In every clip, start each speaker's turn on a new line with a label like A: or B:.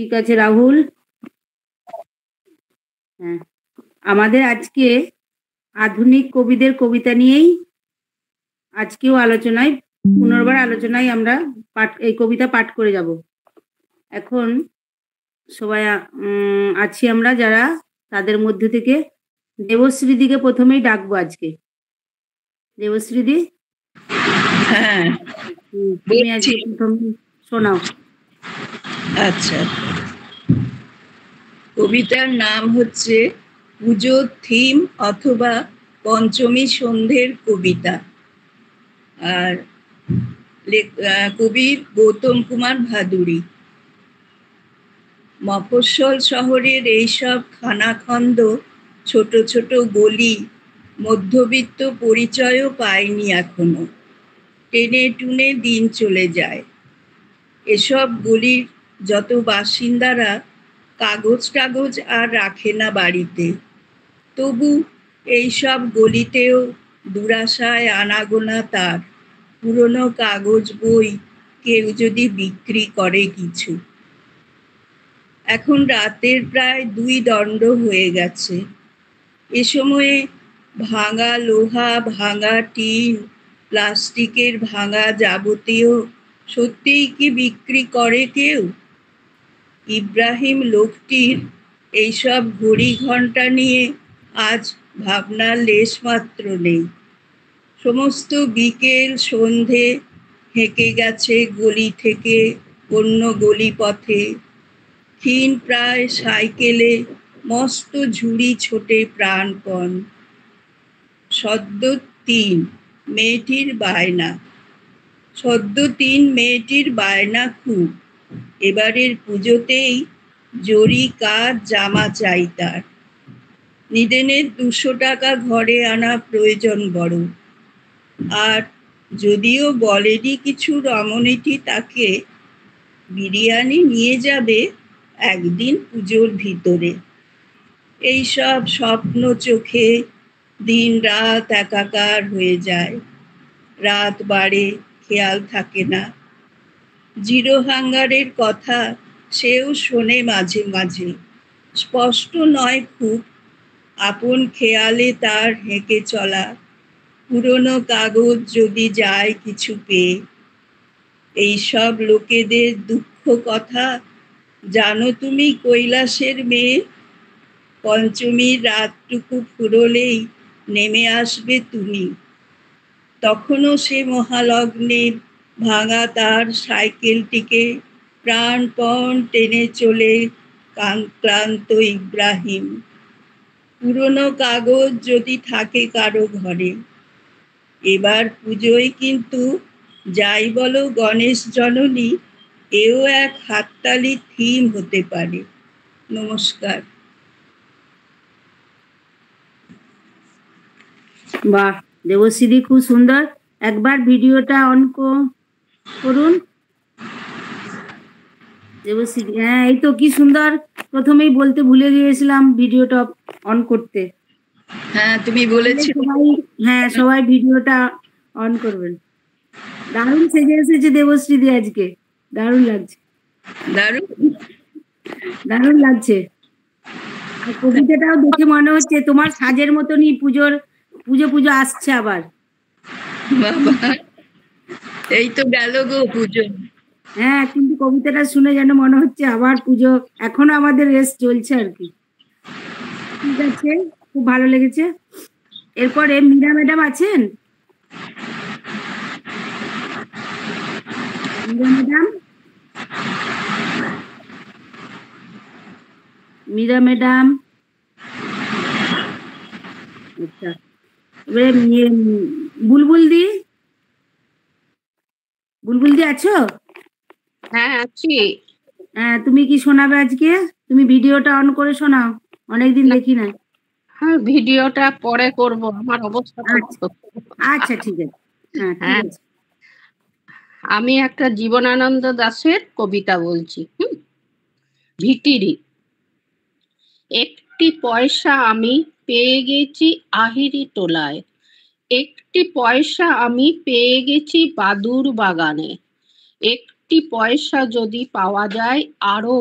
A: ঠিক আছে রাহুল। হ্যাঁ, আমাদের আজকে আধুনিক কবিদের কবিতা নিয়েই আজকেও আলোচনায় পুনর্বার আলোচনায় আমরা এই কবিতা পাঠ করে যাব। এখন সবাই আছি আমরা যারা, তাদের মধ্যে থেকে দেবশ্রীদিকে প্রথমেই ডাকবো আজকে। দেবশ্রীদি,
B: হ্যাঁ,
A: তুমি আজকে প্রথম শোনাও।
B: আচ্ছা, কবিতার নাম হচ্ছে পুজোর থিম অথবা পঞ্চমী সন্ধ্যের কবিতা। আর কবি গৌতম কুমার ভাদুড়ী। মফস্বল শহরের এইসব খানাখন্দ, ছোট ছোট গলি মধ্যবিত্ত পরিচয়ও পায়নি এখনো। টেনে টুনে দিন চলে যায়। এসব গলির যত বাসিন্দারা কাগজ টাগজ আর রাখে না বাড়িতে, তবু এইসব গলিতেও দুরাশায় আনাগোনা তার পুরনো কাগজ বই কেউ যদি বিক্রি করে কিছু। এখন রাতের প্রায় 2 দণ্ড হয়ে গেছে। এ সময়ে ভাঙা লোহা, ভাঙা টিন, প্লাস্টিকের ভাঙা যাবতীয় সত্যিই কি বিক্রি করে কেউ? ইব্রাহিম লোকটির এইসব ঘড়ি ঘন্টা নিয়ে আজ ভাবনার লেশমাত্র নেই। সমস্ত বিকেল সন্ধে হেঁকে গেছে গলি থেকে অন্য গলি পথে। ক্ষীণ প্রায় সাইকেলে মস্ত ঝুড়ি ছোটে প্রাণপণ। সদ্য 3 মেয়েটির বায়না। সদ্য 3 মেয়েটির বায়না খুব। এবারের পুজোতেই জরি কাজ জামা চাই তার। নিদেনের 200 টাকা ঘরে আনা প্রয়োজন বড়। আর যদিও বলেনি কিছু রমণীটি তাকে, বিরিয়ানি নিয়ে যাবে একদিন পুজোর ভিতরে। এইসব স্বপ্ন চোখে দিন রাত একাকার হয়ে যায়। রাত বাড়ে, খেয়াল থাকে না। জিরো হাঙ্গারের কথা সেও শোনে মাঝে মাঝে, স্পষ্ট নয় খুব। আপন খেয়ালে তার হেঁকে চলা, পুরনো কাগজ যদি যায় কিছু পেয়ে। এইসব লোকেদের দুঃখ কথা জানো তুমি কৈলাসের মেয়ে? পঞ্চমীর রাতটুকু ফুরোলেই নেমে আসবে তুমি। তখনও সে মহালগ্নে ভাঙা তার সাইকেলটিকে প্রাণপণ টেনে চলে ক্লান্ত ইব্রাহিম। পুরনো কাগজ যদি থাকে কারো ঘরে। এবার পুজোয় কিন্তু যাই বলো গণেশ জননী, এও এক হাততালি থিম হতে পারে। নমস্কার।
A: বাহ দেবশ্রী, খুব সুন্দর। একবার ভিডিওটা অন করুন দেবশ্রী। হ্যাঁ, এই তো কি সুন্দর। প্রথমেই বলতে ভুলে গিয়েছিলাম ভিডিওটা অন করতে।
B: হ্যাঁ, তুমি বলেছিলে।
A: হ্যাঁ, সবাই ভিডিওটা অন করবেন। দারুণ সেজে এসেছে দেবশ্রী আজকে, দারুণ লাগছে। দারুণ লাগছে। আর কবিতাটাও দেখে মনে হচ্ছে তোমার সাজের মতনই পুজো আসছে আবার।
B: এই তো গেল গো পুজো।
A: হ্যাঁ, কিন্তু কবিতাটা শুনে যেন মনে হচ্ছে আবার পুজো এখনো আমাদের রেস চলছে আর কি। ঠিক আছে, খুব ভালো লেগেছে। এরপরে মীরা ম্যাডাম আছেন? মীরা ম্যাডাম, আচ্ছা। এবারে বুলবুল দি আছো?
C: হ্যাঁ, আছি।
A: হ্যাঁ, তুমি কি শোনাবে আজকে? তুমি ভিডিওটা অন করে শোনাও, অনেকদিন দেখি না।
C: হ্যাঁ, ভিডিওটা পরে করব, আমার অবস্থা।
A: আচ্ছা, ঠিক আছে। হ্যাঁ, ঠিক আছে।
C: আমি একটা জীবনানন্দ দাশের কবিতা বলছি। ভিটিরি। একটি পয়সা আমি পেয়ে গেছি আহিরি টোলায়, একটি পয়সা আমি পেয়ে গেছি বাদুর বাগানে, একটি পয়সা যদি পাওয়া যায় আরো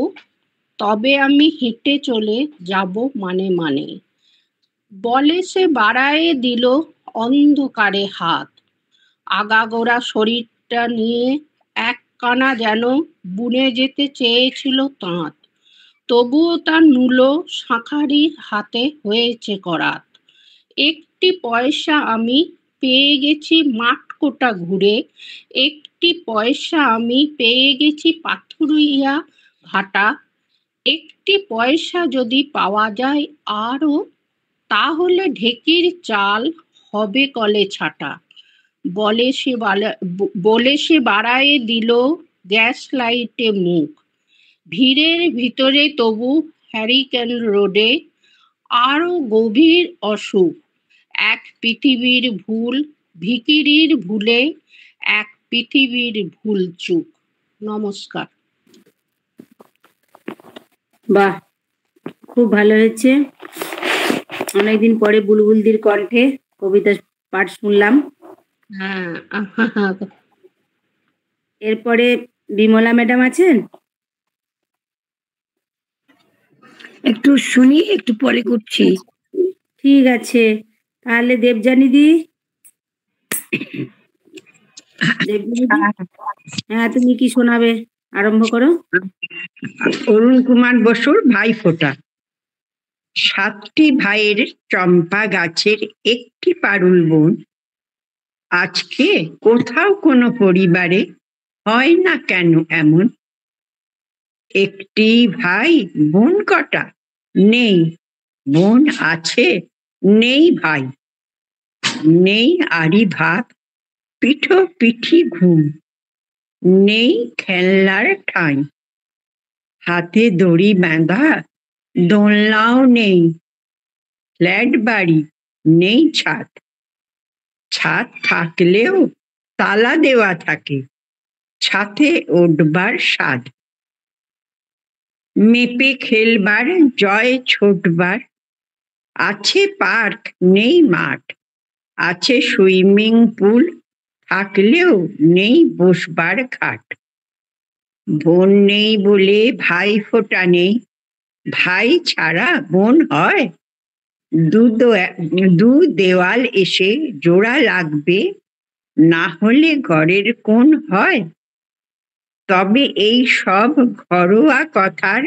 C: তবে আমি হেঁটে চলে যাব মানে মানে। বলে সে বাড়ায়ে দিল অন্ধকারে হাত, আগাগোড়া শরীরটা নিয়ে একখানা যেন বুনে যেতে চেয়েছিল তাঁত, তবুও তার নুলো শাঁখারির হাতে হয়েছে করাত। একটি পয়সা আমি পেয়ে গেছি মাঠকোটা ঘুরে, একটি পয়সা আমি পেয়ে গেছি পাথুরিয়া ঘাটা, একটি পয়সা যদি পাওয়া যায় আরও, তাহলে ঢেকির চাল হবে কলে ছাটা। বলে সে বাড়ায়ে দিল গ্যাস লাইটে মুখ, ভিড়ের ভিতরে তবু হ্যারিকেন রোডে আরো গভীর অসুখ। এক পৃথিবীর ভুল ভিখিরির ভুলে, এক পৃথিবীর ভুল চুক। নমস্কার।
A: বাহ, খুব ভালো হয়েছে। অনেকদিন পরে বুলবুলদির কণ্ঠে কবিতা পাঠ শুনলাম।
C: হ্যাঁ,
A: এরপরে বিমলা ম্যাডাম আছেন?
D: একটু শুনি, একটু পরে করছি।
A: ঠিক আছে, তাহলে দেবযানী দি। হ্যাঁ, তুমি কি শোনাবে? আরম্ভ করো।
D: অরুণ কুমার বসুর ভাইফোঁটা। 7টি ভাইয়ের চম্পা গাছের একটি পারুল বোন, আজকে কোথাও কোনো পরিবারে হয় না কেন এমন? একটি ভাই, বোন কটা? নেই, বোন আছে, নেই ভাই। নেই আড়ি ভাত, পিঠো পিঠি ঘুম, নেই খেলনার ঠাঁই। হাতে দড়ি বাঁধা দোলনাও নেই, ফ্ল্যাট বাড়ি, নেই ছাদ। ছাদ থাকলেও তালা দেওয়া থাকে, ছাদে উঠবার স্বাদ। মেপে খেলবার, জয় ছোটবার, আছে পার্ক নেই মাঠ, আছে সুইমিং পুল থাকলেও নেই বসবার খাট। বোন নেই বলে ভাইফোঁটা নেই, ভাই ছাড়া বোন হয়? দু দেওয়াল এসে জোড়া লাগবে, না হলে ঘরের কোণ হয়? তবে এই সব ঘরোয়া কথার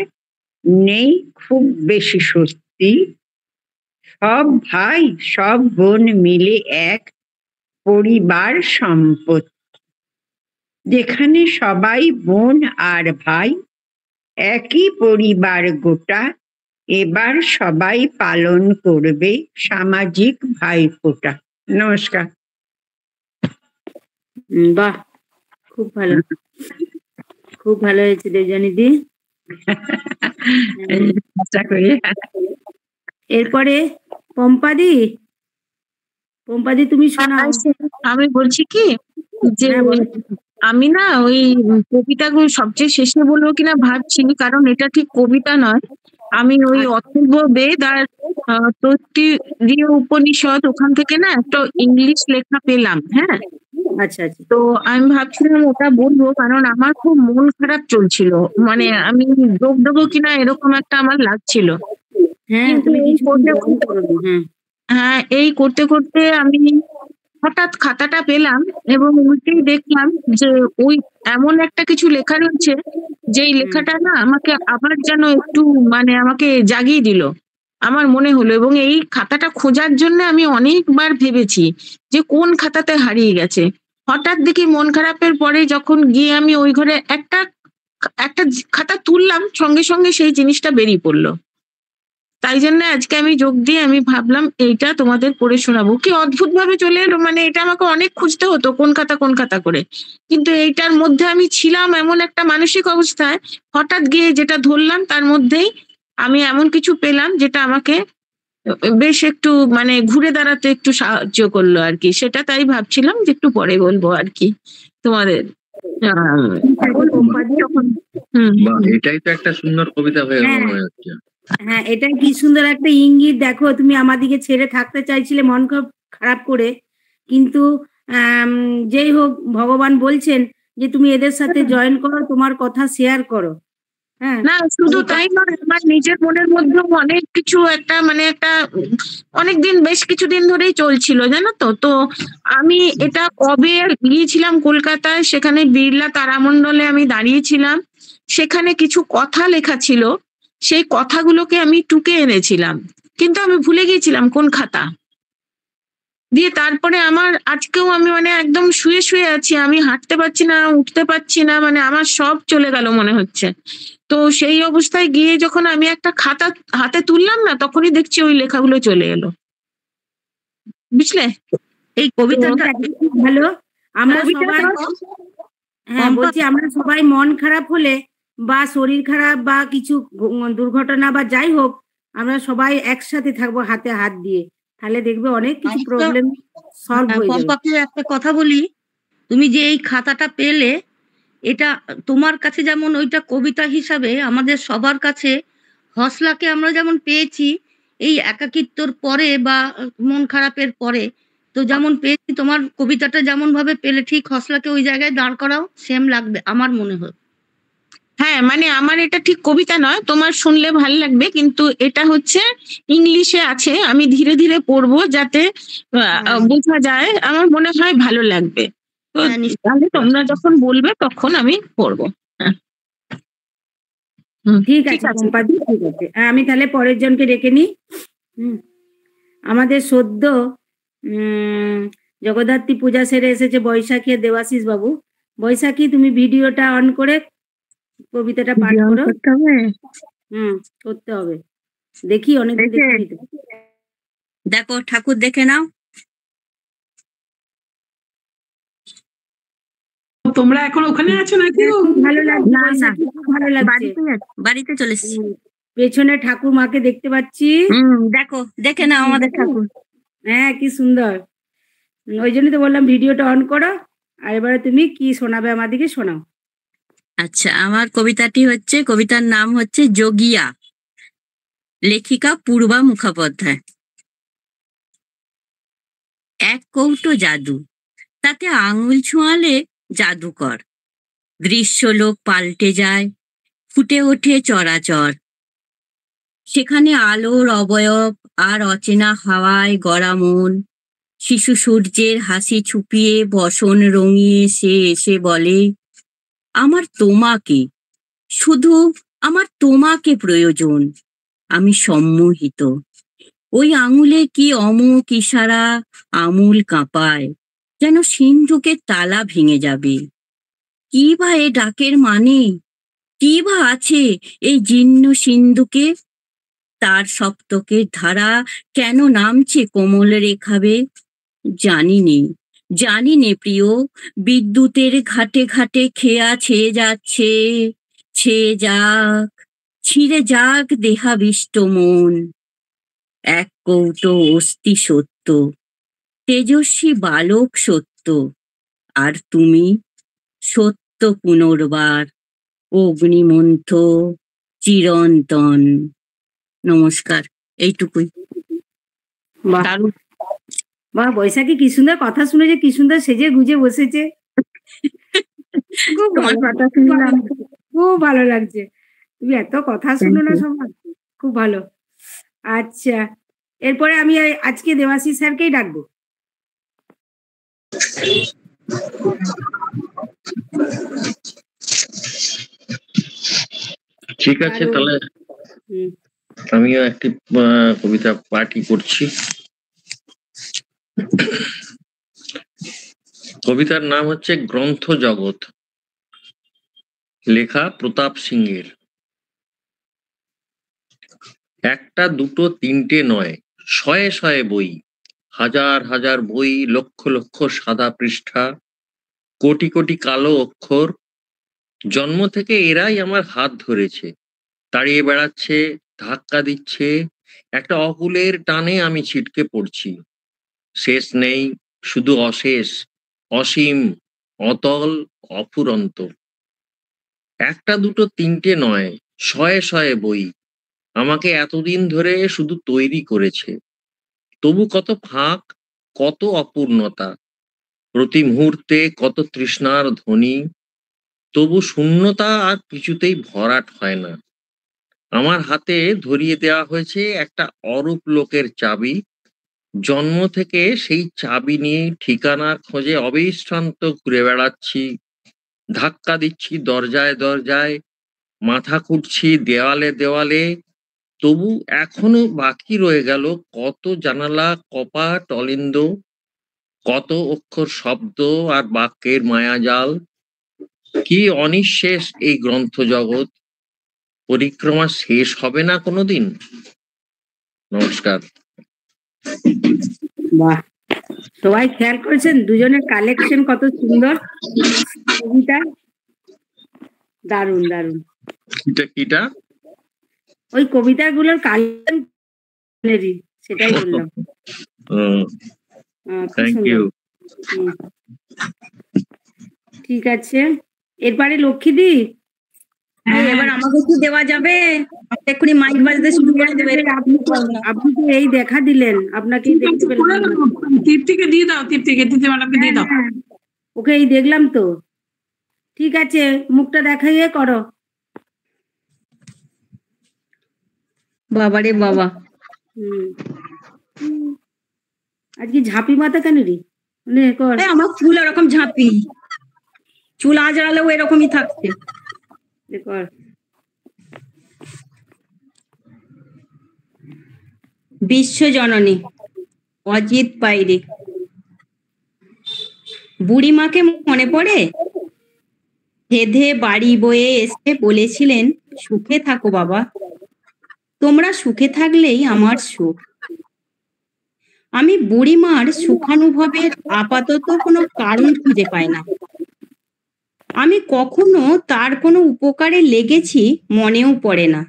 D: নেই খুব বেশি সত্যি। সব ভাই সব বোন মিলে এক পরিবার সম্পত্তি, যেখানে সবাই বোন আর ভাই, একই পরিবার গোটা। এবার সবাই পালন করবে সামাজিক ভাইফোঁটা। নমস্কার।
A: বাহ, খুব ভালো, খুব ভালো হয়েছে দেবযানী দি। এরপরে পম্পাদি, পম্পাদি তুমি শোনাও।
E: আমি বলছি কি যে আমি না ওই কবিতাগুলো সবচেয়ে শেষে বলবো কিনা ভাবছি, কারণ এটা ঠিক কবিতা নয়। আমি ওই অথর্ব বেদ আর তৈত্তিরীয় উপনিষদ, ওখান থেকে না একটা ইংলিশ লেখা পেলাম। হ্যাঁ,
A: আচ্ছা আচ্ছা।
E: তো আমি ভাবছিলাম ওটা বলবো, কারণ আমার খুব মন খারাপ চলছিল, মানে আমি যোগ দেবো কিনা এরকম একটা আমার লাগছিল।
A: হ্যাঁ, তুমি কিছু করবে।
E: হ্যাঁ, এই করতে করতে আমি হঠাৎ খাতাটা পেলাম এবং উল্টেই দেখলাম যে ওই এমন একটা কিছু লেখা রয়েছে, যেই লেখাটা না আমাকে আবার যেন একটু মানে আমাকে জাগিয়ে দিল, আমার মনে হলো। এবং এই খাতাটা খোঁজার জন্য আমি অনেকবার ভেবেছি যে কোন খাতাতে হারিয়ে গেছে। হঠাৎ দেখি মন খারাপের পরে যখন গিয়ে আমি ওই ঘরে একটা খাতা তুললাম, সঙ্গে সঙ্গে সেই জিনিসটা বেরিয়ে পড়লো। তাই জন্য আজকে আমি যোগ দিয়ে আমি ভাবলাম এইটা তোমাদের পড়ে শোনাবো। কি অদ্ভুত ভাবে চলে এলো, মানে এটা আমাকে অনেক খুঁজতে হতো কোন খাতা করে, কিন্তু এইটার মধ্যে আমি ছিলাম এমন একটা মানসিক অবস্থায়, হঠাৎ গিয়ে যেটা ধরলাম তার মধ্যেই আমি এমন কিছু পেলাম যেটা আমাকে বেশ একটু মানে ঘুরে দাঁড়াতে একটু সাহায্য করলো আর কি। সেটা তাই ভাবছিলাম যে একটু পরে বলবো আর কি তোমাদের।
F: এটাই তো একটা সুন্দর কবিতা হয়ে গেল মনে হচ্ছে।
A: হ্যাঁ, এটা কি সুন্দর একটা ইঙ্গিত। দেখো, তুমি আমাদিকে ছেড়ে থাকতে চাইছিলে মন খারাপ করে, কিন্তু যেই হোক ভগবান বলছেন যে তুমি এদের সাথে জয়েন করো, তোমার কথা শেয়ার করো। হ্যাঁ
E: না শুধু
A: কবিতা
E: তাই নয়, আমার নিজের মনের মধ্যেও অনেক কিছু একটা মানে একটা অনেকদিন বেশ কিছুদিন ধরেই চলছিল জানো তো। তো আমি এটা কবে গিয়েছিলাম কলকাতায়, সেখানে বিড়লা তারামণ্ডলে আমি দাঁড়িয়েছিলাম, সেখানে কিছু কথা লেখা ছিল, সেই কথাগুলোকে আমি টুকে এনেছিলাম, কিন্তু আমি ভুলে গিয়েছিলাম কোন খাতা দিয়ে। তারপরে আমার আজকেও আমি মানে একদম শুয়ে শুয়ে আছি, আমি হাঁটতে পারছি না, উঠতে পারছি না, মানে আমার সব চলে গেল মনে হচ্ছে। তো সেই অবস্থায় গিয়ে যখন আমি একটা খাতা হাতে তুললাম না, তখনই দেখছি ওই লেখাগুলো চলে এলো, বুঝলে?
G: এই
A: তো
G: কবিতাটা
A: একদম খুব ভালো। আমরা
E: কবিতাটা
A: সবাই হ্যাঁ
G: পম্পা
A: বলছি আমরা সবাই মন খারাপ হলে বা শরীর খারাপ বা কিছু দুর্ঘটনা বা যাই হোক, আমরা সবাই একসাথে থাকবো হাতে হাত দিয়ে, তাহলে দেখবে অনেক কিছু
G: আরেকটা
A: প্রবলেম সলভ হয়ে যাবে।
G: পম্পাকে একটা কথা বলি, তুমি যে এই খাতাটা পেলে, এটা তোমার কাছে যেমন ওইটা কবিতা হিসাবে, আমাদের সবার কাছে হসলাকে আমরা যেমন পেয়েছি এই একাকিত্বর পরে বা মন খারাপের পরে, তো যেমন পেয়েছি, তোমার কবিতাটা যেমন ভাবে পেলে ঠিক হসলাকে ওই জায়গায় দাঁড় করাও সেম লাগবে আমার মনে হয়।
E: হ্যাঁ মানে আমার এটা ঠিক কবিতা নয়, তোমার শুনলে ভালো লাগবে, কিন্তু এটা হচ্ছে ইংলিশে আছে, আমি ধীরে ধীরে পড়বো যাতে
A: হ্যাঁ
E: বোঝা যায়, আমার মনে হয় ভালো লাগবে। তো
G: হ্যাঁ নিশ্চয়ই।
E: তাহলে তোমরা যখন বলবে তখন আমি পড়বো। হ্যাঁ,
A: ঠিক
E: ঠিক
A: আছে
E: আছে।
A: পম্পাদি, ঠিক আছে। আমি তাহলে পরের জনকে ডেকে নিই। হুম, আমাদের সদ্য উম জগদ্ধাত্রী পূজা সেরে এসেছে বৈশাখী আর দেবাশিস বাবু। বৈশাখী, তুমি ভিডিওটা অন করে কবিতাটা পাঠ
D: ভিডিও অন
A: করো।
D: করতে হবে।
A: করতে হবে, দেখি অনেকদিন
D: দেখে
A: দেখিনি তো।
G: দেখো ঠাকুর দেখে নাও।
H: তোমরা এখন ওখানে আছো নাকি গো?
A: খুব ভালো লাগছে
D: না, না,
A: বৈশাখী, খুব ভালো লাগছে।
G: বাড়িতেই আছি, বাড়িতে চলে এসেছি।
A: পেছনে ঠাকুর মাকে দেখতে পাচ্ছি।
G: দেখো দেখে নাও আমাদের ঠাকুর।
A: হ্যাঁ কি সুন্দর। ওই জন্যই তো বললাম ভিডিওটা অন করো, আর এবারে তুমি কি শোনাবে আমাদেরকে শোনাও।
G: আচ্ছা, আমার কবিতাটি হচ্ছে, কবিতার নাম হচ্ছে যোগিয়া, লেখিকা পূর্বা মুখোপাধ্যায়। এক কৌটো জাদু, তাতে আঙুল ছোঁয়ালে জাদুকর, দৃশ্যলোক পাল্টে যায়, ফুটে ওঠে চরাচর। সেখানে আলোর অবয়ব আর অচেনা হাওয়ায় গড়া মন। শিশু সূর্যের হাসি ছুপিয়ে বসন রঙিয়ে সে এসে বলে, আমার তোমাকে, শুধু আমার তোমাকে প্রয়োজন। আমি সম্মোহিত। ওই আঙুলে কি অমোঘ ইশারা, আমূল কাঁপায়, যেন সিন্ধুকের তালা ভেঙে যাবে। কি বা এ ডাকের মানে, কি বা আছে এই জীর্ণ সিন্ধুকে? তার সপ্তকের ধারা কেন নামছে কোমল রেখাবে? জানিনে, জানিনে প্রিয়, বিদ্যুতের ঘাটে ঘাটে খেয়া ছেয়ে যাচ্ছে, ছেয়ে যাক, ছিঁড়ে যাক দেহাবিষ্ট মন। এক কৌটো অস্থি সত্য, তেজস্বী বালক সত্য, আর তুমি সত্য পুনর্বার, অগ্নিমন্থ চিরন্তন। নমস্কার, এইটুকুই।
A: বাহ
E: দারুণ।
A: বাহ, বৈশাখী কি সুন্দর কথা শুনেছে, কি সুন্দর সেজে গুজে বসেছে। খুব
D: তোমার
A: ভালো,
D: কথা
A: খুব ভালো
D: শুনলাম।
A: লাগছে, খুব ভালো লাগছে। তুমি এত কথা শুনো না সবার, খুব ভালো। আচ্ছা, এরপরে আমি আজকে দেবাশিস স্যারকেই ডাকবো।
F: ঠিক আছে,
A: কারণ
F: তাহলে
A: হুম,
F: আমিও একটি কবিতা পাঠই করছি। কবিতার নাম হচ্ছে গ্রন্থ জগৎ, লেখা প্রতাপ সিংহের। একটা দুটো তিনটে নয়, শয়ে শয়ে বই, হাজার হাজার বই, লক্ষ লক্ষ সাদা পৃষ্ঠা, কোটি কোটি কালো অক্ষর। জন্ম থেকে এরাই আমার হাত ধরেছে, তাড়িয়ে বেড়াচ্ছে, ধাক্কা দিচ্ছে, একটা অকুলের টানে আমি ছিটকে পড়ছি। শেষ নেই, শুধু অশেষ, অসীম, অতল, অফুরন্ত। একটা দুটো তিনটে নয়, শয়ে শয়ে বই আমাকে এতদিন ধরে শুধু তৈরি করেছে। তবু কত ফাঁক, কত অপূর্ণতা, প্রতি মুহূর্তে কত তৃষ্ণার ধ্বনি। তবু শূন্যতা আর কিছুতেই ভরাট হয় না। আমার হাতে ধরিয়ে দেওয়া হয়েছে একটা অরূপ লোকের চাবি। জন্ম থেকে সেই চাবি নিয়ে ঠিকানার খোঁজে অবিশ্রান্ত ঘুরে বেড়াচ্ছি, ধাক্কা দিচ্ছি দরজায় দরজায়, মাথা খুঁটছি দেওয়ালে দেওয়ালে। তবু এখনো বাকি রয়ে গেল কত জানালা, কপাট, অলিন্দ, কত অক্ষর, শব্দ আর বাক্যের মায়াজাল। কি অনিঃশেষ এই গ্রন্থ জগৎ! পরিক্রমা শেষ হবে না কোনোদিন। নমস্কার।
A: বাহ, সবাই খেয়াল করেছেন দুজনের কালেকশন কত সুন্দর কবিতা। দারুণ দারুণ।
F: কিটা
A: ওই কবিতাগুলোর কালেকশন, সেটাই বললাম। খুব
F: থ্যাংক
A: সুন্দর।
F: ইউ।
A: ঠিক আছে, এরপরে লক্ষ্মীদি।
G: এবার আমাকে কি দেওয়া যাবে? এক্ষুনি মাইক বাজতে শুরু করে দেবে।
A: আপনি তো এই দেখা দিলেন, আপনাকে দেখতে পেলাম না।
H: তৃপ্তিকে দিয়ে দাও, তৃপ্তি ম্যাডামকে দিয়ে দাও।
A: ওকে এই দেখলাম তো। ঠিক আছে, মুখটা দেখাইয়ে করো।
G: বাবারে বাবা,
A: আজকে ঝাঁপি মাথা কেন রে? কর।
G: আমার চুল এরকম ঝাঁপি, চুল আজড়ালেও এরকমই থাকছে।
A: কর।
G: বিশ্বজননী অজিত পাইরে। বুড়িমাকে মনে পড়ে? হেধে বাড়ি বয়ে এসে বলেছিলেন, সুখে থাকো বাবা, তোমরা সুখে থাকলেই আমার সুখ। আমি বুড়িমার সুখানুভবের আপাতত কোনো কারণ খুঁজে পাই না। আমি কখনো তার কোনো উপকারে লেগেছি মনেও পড়ে না।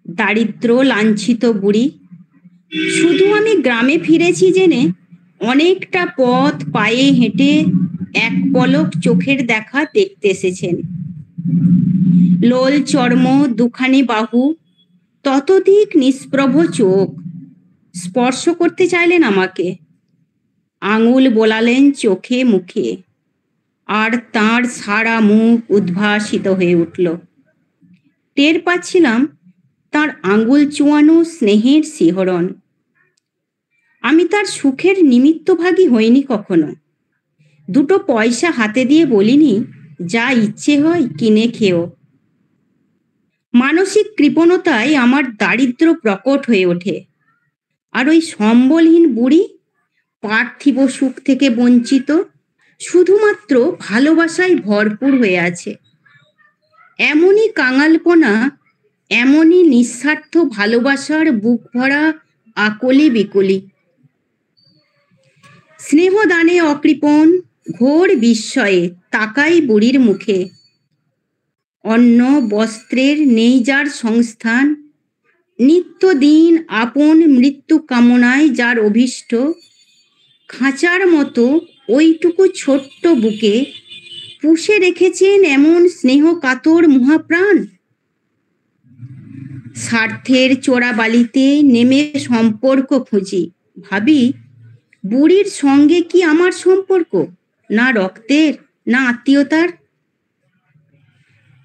G: দারিদ্র লাঞ্ছিত বুড়ি, শুধু আমি গ্রামে ফিরেছি জেনে অনেকটা পথ পায়ে হেঁটে এক পলক চোখের দেখা দেখতে এসেছেন। লোল চর্ম, দুখানি বাহু, ততোধিক নিষ্প্রভ চোখ। স্পর্শ করতে চাইলেন আমাকে, আঙুল বোলালেন চোখে মুখে, আর তাঁর সারা মুখ উদ্ভাসিত হয়ে উঠল। টের পাচ্ছিলাম তার আঙুল চুয়ানো স্নেহের শিহরণ। আমি তার সুখের নিমিত্তভাগী হইনি কখনো। দুটো পয়সা হাতে দিয়ে বলিনি, যা ইচ্ছে হয় কিনে খেও। মানসিক কৃপণতায় আমার দারিদ্র্য প্রকট হয়ে ওঠে। আর ওই সম্বলহীন বুড়ি, পার্থিব সুখ থেকে বঞ্চিত, শুধুমাত্র ভালোবাসায় ভরপুর হয়ে আছে। এমনই কাঙালপনা, এমনই নিঃস্বার্থ ভালোবাসার বুক ভরা আকলি বিকলি। স্নেহদানে অকৃপণ, ঘোর বিস্ময়ে তাকাই বুড়ির মুখে। অন্ন বস্ত্রের নেই যার সংস্থান, নিত্যদিন আপন মৃত্যু কামনায় যার অভীষ্ট, খাঁচার মতো ওইটুকু ছোট্ট বুকে পুষে রেখেছেন এমন স্নেহ কাতর মহাপ্রাণ। স্বার্থের চোরাবালিতে নেমে সম্পর্ক খুঁজি, ভাবি বুড়ির সঙ্গে কি আমার সম্পর্ক? না রক্তের, না আত্মীয়তার।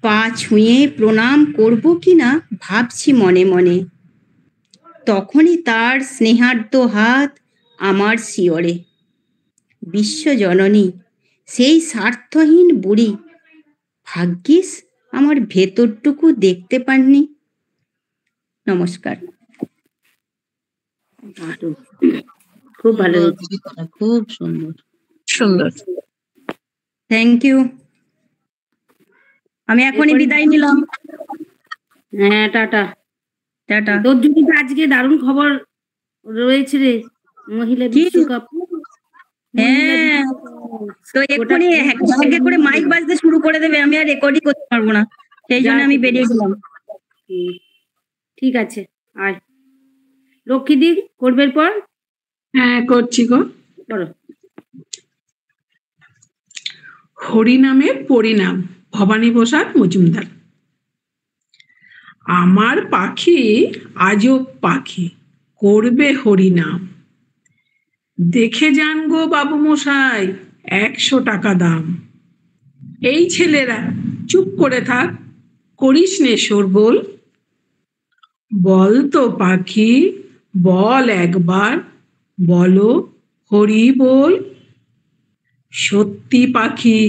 G: পা ছুঁয়ে প্রণাম করব কিনা ভাবছি মনে মনে। তখনই তার স্নেহার্দ্র হাত আমার শিয়রে। বিশ্বজননী, সেই স্বার্থহীন বুড়ি, ভাগ্যিস আমার ভেতরটুকু দেখতে পাননি। নমস্কার।
A: খুব ভালো হয়েছে,
G: খুব সুন্দর
E: সুন্দর।
G: Thank you. আমি এখনই বিদায় নিলাম।
A: হ্যাঁ, টাটা।
G: টাটা।
A: তোর জন্য তো আজকে দারুণ খবর রয়েছে রে, মহিলা বিশ্বকাপ।
G: হ্যাঁ, তো এক্ষুনি এক করে মাইক বাজতে শুরু করে দেবে, আমি আর রেকর্ডই করতে পারবো না, সেই জন্য আমি বেরিয়ে গেলাম।
A: ঠিক আছে, আয়। লক্ষ্মীদি করবে পর।
H: হ্যাঁ, করছি গো।
A: করো।
H: হরিনামের পরিণাম, ভবানী প্রসাদ মজুমদার। আমার পাখি আজব পাখি, করবে হরিনাম। দেখে যান গো বাবু মশাই, 100 টাকা দাম। এই ছেলেরা চুপ করে থাক, করিস নে শোরগোল। বল তো পাখি, বল একবার, বলো হরি বল। সত্যি পাখি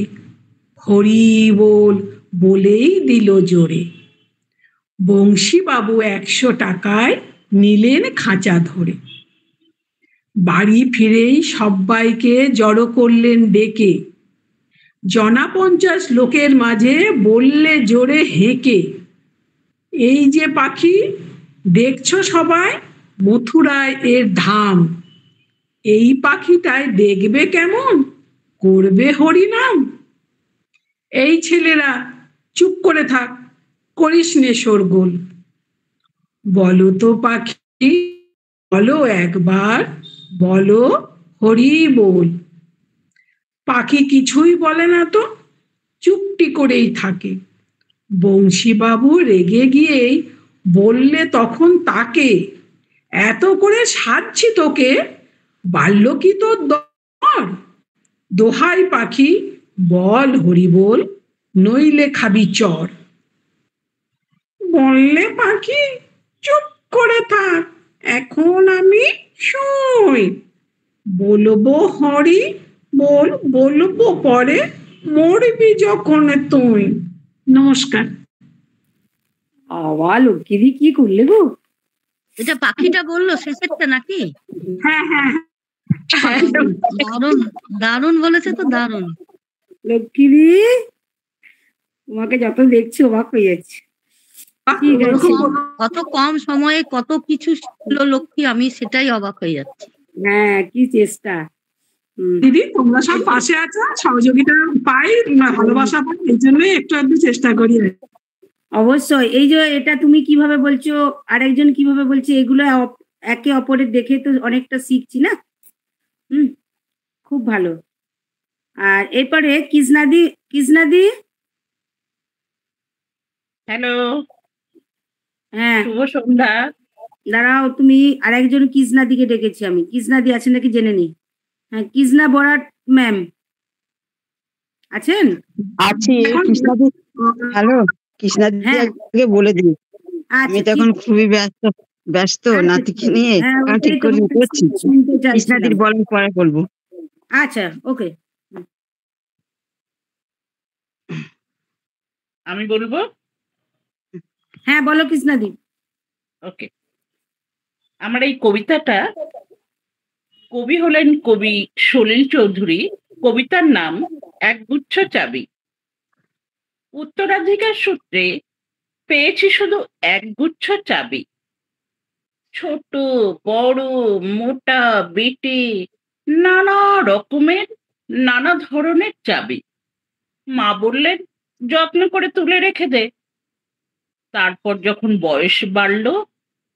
H: হরি বল বলেই দিল জোরে। বংশীবাবু 100 টাকায় নিলেন খাঁচা ধরে। বাড়ি ফিরেই সব্বাইকে জড়ো করলেন ডেকে। জনা 50 লোকের মাঝে বললে জোরে হেঁকে, এই যে পাখি দেখছো সবাই, মথুরায় এর ধাম। এই পাখিটায় দেখবে কেমন, করবে হরিনাম। এই ছেলেরা চুপ করে থাক, করিস নে শোরগোল। বলো তো পাখি, বলো একবার, বলো হরি বল। পাখি কিছুই বলে না তো, চুপটি করেই থাকে। বংশীবাবু রেগে গিয়েই বললে তখন তাকে, এত করে সাজছি তোকে, বাল্য কি তোর দর? দোহাই পাখি বল হরি বল, নইলে খাবি চর। বললে পাখি চুপ করে থাক, এখন আমি শুই। বলবো হরি বল, বলবো পরে, মরবি যখন তুই। নমস্কার।
A: আবার লক্ষ্মীদি কি করলে গো?
G: এটা পাখিটা বললো শেষেরটা নাকি?
H: হ্যাঁ হ্যাঁ
G: দারুণ দারুণ বলেছে তো, দারুণ।
A: লক্ষ্মীদি তোমাকে যত দেখছি অবাক হয়ে যাচ্ছে। ঠিক আছে।
G: কত কম সময়ে কত কিছু শিখলো লক্ষ্মী, আমি সেটাই অবাক হয়ে যাচ্ছি।
A: হ্যাঁ, কি চেষ্টা।
H: দিদি তোমরা সব পাশে আছো, সহযোগিতা পাই, ভালোবাসা পাই, এই জন্যই একটু একটু চেষ্টা করি।
A: অবশ্যই। এই যে এটা তুমি কিভাবে বলছো, আরেকজন কিভাবে বলছে, এগুলো একে অপরের দেখে তো অনেকটা শিখছি না। খুব ভালো। আর এরপরে কৃষ্ণাদি।
C: হ্যালো,
A: হ্যাঁ,
C: শুভ সন্ধ্যা।
A: দাঁড়াও, তুমি আরেকজন কৃষ্ণাদিকে ডেকেছি আমি। কৃষ্ণাদি আছেন নাকি জেনে নি। হ্যাঁ, কৃষ্ণা বরাট ম্যাম আছেন?
I: আছি। কৃষ্ণাদি, হ্যালো কৃষ্ণাদি আগে বলে দিই, আমি তো এখন খুবই ব্যস্ত নাতিকে নিয়ে, ঠিক করে করছি। কৃষ্ণাদির বলার পরে বলবো।
A: আচ্ছা, ওকে।
C: আমি বলবো?
A: হ্যাঁ, বলো কৃষ্ণাদি।
C: ওকে। আমার এই কবিতাটা, কবি হলেন কবি সলিল চৌধুরী। কবিতার নাম একগুচ্ছ চাবি। উত্তরাধিকার সূত্রে পেয়েছি শুধু একগুচ্ছ চাবি। ছোট বড় মোটা বেটে নানা রকমের নানা ধরনের চাবি। মা বললেন যত্ন করে তুলে রেখে দে। তারপর যখন বয়স বাড়ল,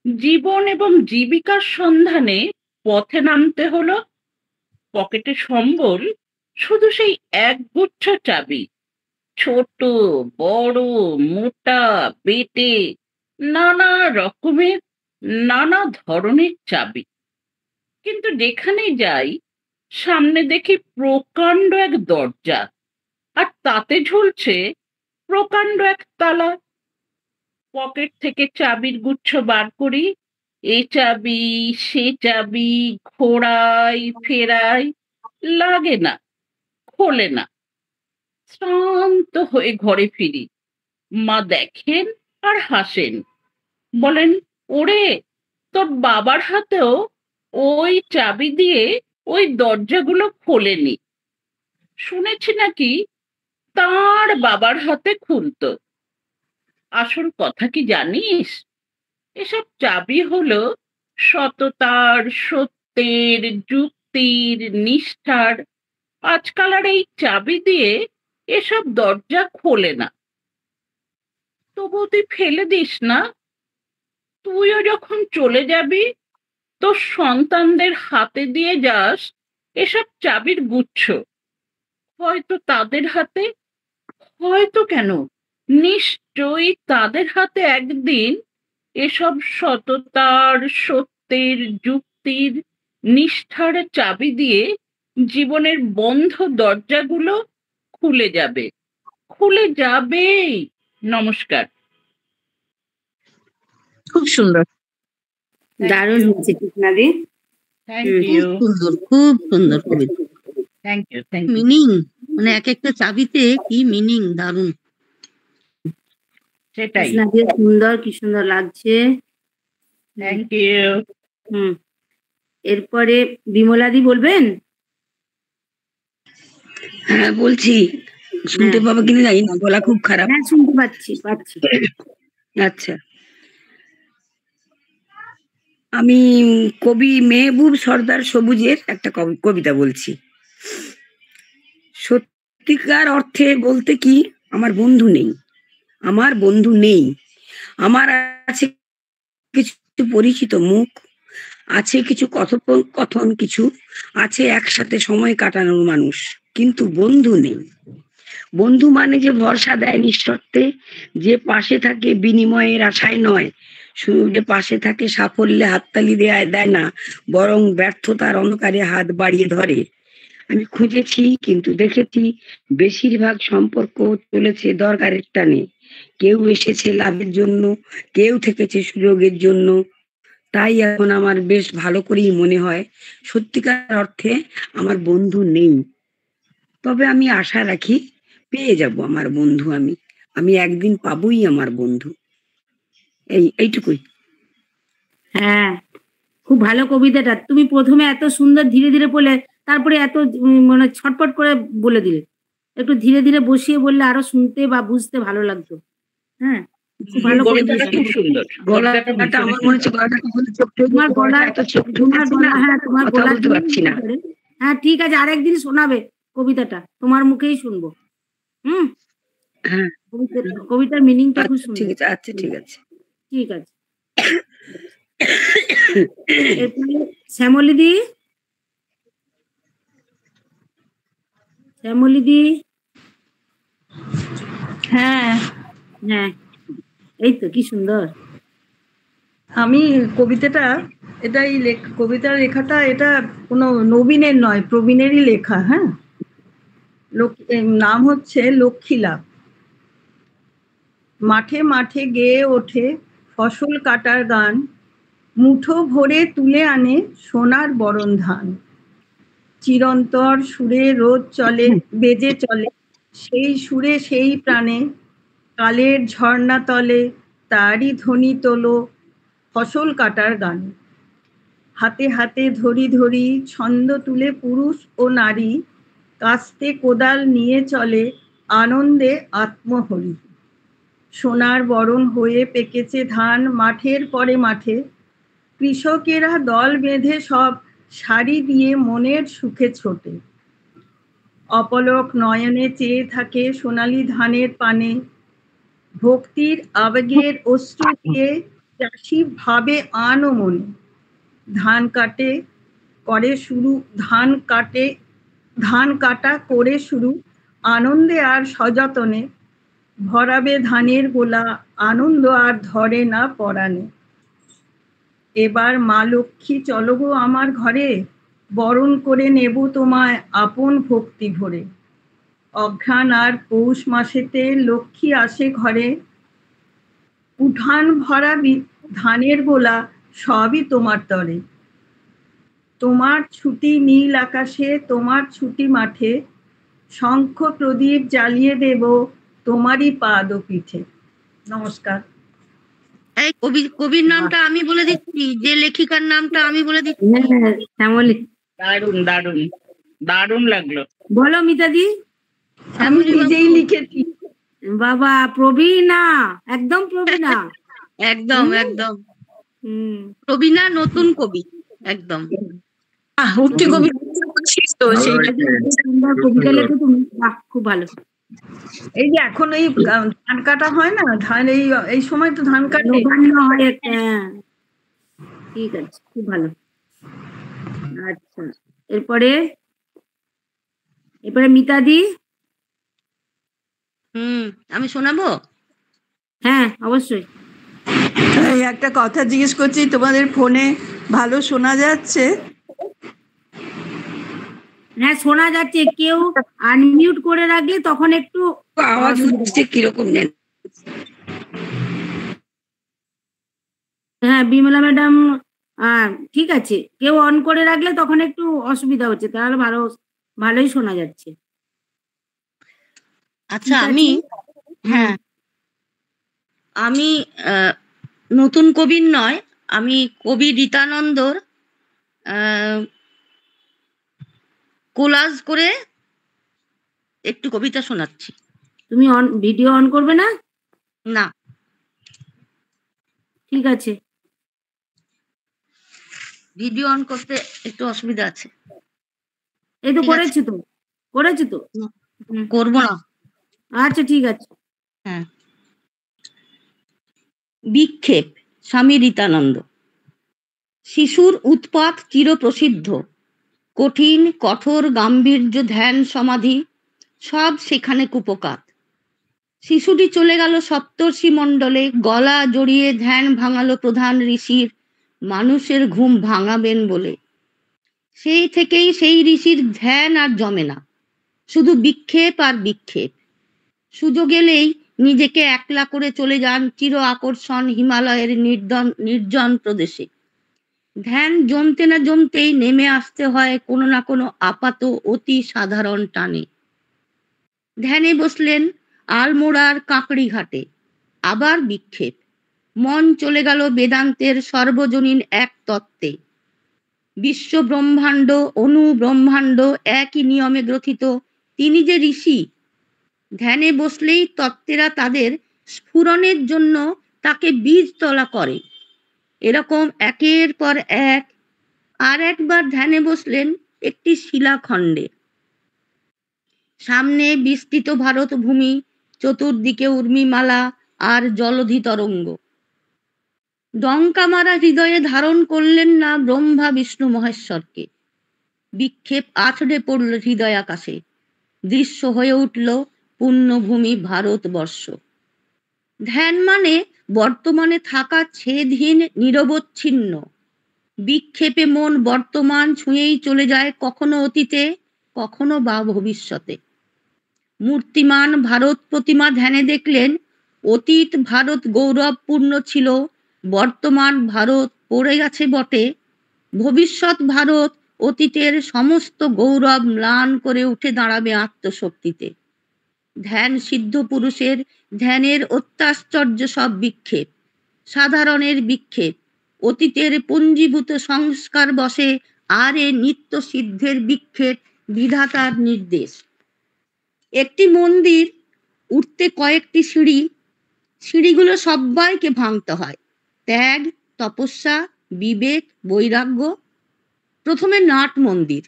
C: জীবন এবং জীবিকার সন্ধানে পথে নামতে হলো। পকেটে সম্বল শুধু সেই একগুচ্ছ চাবি। ছোট বড় মোটা বেটে নানা রকমের নানা ধরনের চাবি। কিন্তু যেখানেই যাই সামনে দেখি প্রকাণ্ড এক দরজা, আর তাতে ঝুলছে প্রকাণ্ড এক তালা। পকেট থেকে চাবির গুচ্ছ বার করি, এ চাবি সে চাবি ঘোরাই ফেরাই, লাগে না, খোলে না। শ্রান্ত হয়ে ঘরে ফিরি। মা দেখেন আর হাসেন, বলেন ওরে তোর বাবার হাতেও ওই চাবি দিয়ে ওই দরজাগুলো খোলেনি। শুনেছি নাকি তার বাবার হাতে খুলতো। আসল কথা কি জানিস? এসব চাবি হলো সততার, সত্যের, যুক্তির, নিষ্ঠার। আজকাল আর এই চাবি দিয়ে এসব দরজা খোলে না। তবু তুই ফেলে দিস না। তুইও যখন চলে যাবি তোর সন্তানদের হাতে দিয়ে যাস এসব চাবির গুচ্ছ। হয়তো তাদের হাতে, হয়তো কেন, নিশ্চয়ই তাদের হাতে একদিন এসব সততার, সত্যের, যুক্তির, নিষ্ঠার চাবি দিয়ে জীবনের বন্ধ দরজাগুলো খুলে যাবে। খুলে যাবেই। নমস্কার।
E: খুব সুন্দর,
A: দারুণ হয়েছে কৃষ্ণাদি।
C: থ্যাংক ইউ,
G: খুব সুন্দর কবিতা।
C: Thank you, thank you.
G: Meaning মানে এক একটা চাবিতে কি মিনিং, দারুণ।
C: সেটাই,
A: কৃষ্ণাদি সুন্দর, কি সুন্দর লাগছে।
C: Thank you.
A: এরপরে বিমলাদি বলবেন?
D: হ্যাঁ বলছি, শুনতে পাবো কিনা জানি না, গলা খুব খারাপ।
A: হ্যাঁ শুনতে পাচ্ছি।
D: আচ্ছা, আমি কবি মেহবুব সর্দার সবুজের একটা কবিতা বলছি। সত্যিকার অর্থে বলতে কি, আমার বন্ধু নেই, আমার বন্ধু নেই। আমার আছে কিছু পরিচিত মুখ, আছে কিছু কথোপকথন, কিছু আছে একসাথে সময় কাটানোর মানুষ, কিন্তু বন্ধু নেই। বন্ধু মানে যে ভরসা দেয় নিঃশর্তে, যে পাশে থাকে বিনিময়ের আশায় নয়, শুধু যে পাশে থাকে সাফল্যে হাততালি দেয় না, বরং ব্যর্থতার অন্ধকারে হাত বাড়িয়ে ধরে। আমি খুঁজেছি কিন্তু দেখেছি বেশিরভাগ সম্পর্ক চলেছে দরকারের টানে। কেউ এসেছে লাভের জন্য, কেউ থেকেছে সুযোগের জন্য। তাই এখন আমার বেশ ভালো করেই মনে হয় সত্যিকার অর্থে আমার বন্ধু নেই। তবে আমি আশা রাখি পেয়ে যাব আমার বন্ধু, আমি একদিন পাবোই আমার বন্ধু। এইটুকুই।
A: হ্যাঁ, খুব ভালো কবিতাটা। তুমি প্রথমে এত সুন্দর ধীরে ধীরে বলে, তারপরে এত মানে ছটপট করে বলে দিলে। একটু ধীরে ধীরে বসিয়ে বললে আরো শুনতে বা বুঝতে ভালো লাগতো। হ্যাঁ, খুব ভালো
C: কবিতাটা খুব সুন্দর।
D: গলাটা আমার মনে হচ্ছে
A: তোমার গলা, হ্যাঁ তোমার গলা
D: পাচ্ছি না।
A: হ্যাঁ ঠিক আছে, আরেকদিন শোনাবে কবিতাটা, তোমার মুখেই শুনবো।
D: হ্যাঁ,
A: কবিতার মিনিংটা খুব সুন্দর।
D: ঠিক আছে, আচ্ছা ঠিক আছে,
A: ঠিক আছে। এরপরে শ্যামলিদি, শ্যামলিদি।
B: হ্যাঁ,
A: এই তো কি সুন্দর।
B: আমি কবিতাটা, এটা এই কবিতার লেখাটা এটা কোনো নবীনের নয়, প্রবীণেরই লেখা। হ্যাঁ, নাম হচ্ছে লক্ষ্মী লাভ। মাঠে মাঠে গেয়ে ওঠে ফসল কাটার গান, মুঠো ভরে তুলে আনে সোনার বরণ ধান। চিরন্তর সুরে রোদ চলে, বেজে চলে সেই সুরে সেই প্রাণে, কালের ঝর্ণা তলে তারই ধ্বনি তোলো ফসল কাটার গান। হাতে হাতে ধরি ধরি ছন্দ তুলে পুরুষ ও নারী, কাস্তে কোদাল নিয়ে চলে আনন্দে আত্মহরি। সোনার বরণ হয়ে পেকেছে ধান মাঠের পরে মাঠে, কৃষকেরা দল বেঁধে সব সারি দিয়ে মনের সুখে ছোটে। অপলক নয়নে চেয়ে থাকে সোনালী ধানের পানে, ভক্তির আবেগের অশ্রু দিয়ে চাষি ভাবে আনো মনে। ধান কাটা করে শুরু আনন্দে আর সযতনে, ভরাবে ধানের গোলা আনন্দ আর ধরে না পরাণে। এবার মা লক্ষ্মী চলো গো আমার ঘরে, বরণ করে নেব তোমায় আপন ভক্তি ভরে। অঘ্রাণ আর পৌষ মাসেতে লক্ষ্মী আসে ঘরে, উঠান ভরা ধানের গোলা সবই তোমার তরে। তোমার ছুটি নীল আকাশে, তোমার ছুটি মাঠে, শঙ্খ প্রদীপ জ্বালিয়ে দেব তোমারই পাদ পিঠে। নমস্কার।
G: এই কবির নামটা আমি বলে দিচ্ছি, যে লেখিকার নামটা আমি বলে দিচ্ছি।
A: শ্যামলী,
C: দারুণ দারুণ দারুণ লাগলো।
A: বলো মিতাদি।
B: আমি নিজেই লিখেছি।
A: বাবা, প্রবীণা, একদম প্রবীণা।
G: একদম একদম প্রবীণা, নতুন কবি একদম।
E: উঠতি কবিতা
A: কবিতা লেখো তুমি, খুব ভালো।
B: এই যে এখন এই ধান কাটা হয় না, ধান এই সময় তো ধান কাটে
A: হয় একটা। ঠিক আছে, খুব ভালো। আচ্ছা, এরপরে মিতাদি।
G: আমি শোনাবো?
A: হ্যাঁ অবশ্যই।
B: একটা কথা জিজ্ঞেস করছি, তোমাদের ফোনে ভালো শোনা যাচ্ছে?
A: হ্যাঁ শোনা যাচ্ছে, কেউ আনমিউট করে রাখলে তখন একটু
D: আওয়াজ হচ্ছে কিরকম নেন।
A: হ্যাঁ বিমলা ম্যাডাম ঠিক আছে, কেউ অন করে রাখলে তখন একটু অসুবিধা হচ্ছে, তাহলে ভালোই শোনা যাচ্ছে।
G: আচ্ছা আমি হ্যাঁ আমি নতুন কবির নয়, আমি কবি রীতানন্দর কোলাজ করে একটু কবিতা শোনাচ্ছি।
A: তুমি ভিডিও অন করবে না?
G: না
A: ঠিক আছে,
G: ভিডিও অন করতে একটু অসুবিধা আছে।
A: এই তো করেছি তো
G: করবো না।
A: আচ্ছা ঠিক আছে।
G: হ্যাঁ বিক্ষেপ, স্বামী রীতানন্দ। শিশুর উৎপাত চিরপ্রসিদ্ধ, কঠিন কঠোর গাম্ভীর্য ধ্যান সমাধি সব সেখানে কুপকাত। শিশুটি চলে গেল সপ্তর্ষি মণ্ডলে, গলা জড়িয়ে ধ্যান ভাঙালো প্রধান ঋষির, মানুষের ঘুম ভাঙাবেন বলে। সেই থেকেই সেই ঋষির ধ্যান আর জমে না, শুধু বিক্ষেপ আর বিক্ষেপ। সুযোগ এলেই নিজেকে একলা করে চলে যান চির আকর্ষণ হিমালয়ের নির্জন প্রদেশে। ধ্যান জমতে না জমতেই নেমে আসতে হয় কোনো না কোনো আপাত অতি সাধারণ টানে। ধ্যানে বসলেন আলমোড়ার কাঁকড়ি ঘাটে, আবার বিক্ষেপ। মন চলে গেল বেদান্তের সর্বজনীন এক তত্ত্বে। বিশ্ব ব্রহ্মাণ্ড অনু ব্রহ্মাণ্ড একই নিয়মে গ্রথিত, তিনি যে ঋষি। ধ্যানে বসলেই তত্ত্বেরা তাদের স্ফুরণের জন্য তাকে বীজতলা করে। এরকম একের পর এক। আর একবার ধ্যানে বসলেন একটি শিলাখণ্ডে। সামনে বিস্তৃত ভারত ভূমি, চতুর্দিকে উর্মিমালা আর জলধি তরঙ্গ। ডঙ্কা মারা হৃদয়ে ধারণ করলেন না ব্রহ্মা বিষ্ণু মহেশ্বরকে। বিক্ষেপ আছড়ে পড়ল হৃদয় আকাশে, দৃশ্য হয়ে উঠল পুণ্যভূমি ভারতবর্ষ। ধ্যান মানে বর্তমানে থাকা ছেদহীন নিরবচ্ছিন্ন। বিক্ষেপে মন বর্তমান ছুঁয়েই চলে যায় কখনো অতীতে, কখনো বা ভবিষ্যতে। মূর্তিমান ভারত প্রতিমা ধ্যানে দেখলেন অতীত ভারত গৌরবপূর্ণ ছিল, বর্তমান ভারত পড়ে গেছে বটে, ভবিষ্যৎ ভারত অতীতের সমস্ত গৌরব ম্লান করে উঠে দাঁড়াবে আত্মশক্তিতে। ধ্যান সিদ্ধ পুরুষের ধ্যানের অত্যাশ্চর্য সব বিক্ষেপ, সাধারণের বিক্ষেপ, অতীতের পুঞ্জীভূত সংস্কার বসে আর এ নিত্য সিদ্ধের বিক্ষেপ বিধাতার নির্দেশ। একটি মন্দির উঠতে কয়েকটি সিঁড়ি, সিঁড়িগুলো সবাইকে ভাঙতে হয়। ত্যাগ, তপস্যা, বিবেক, বৈরাগ্য। প্রথমে নাট মন্দির,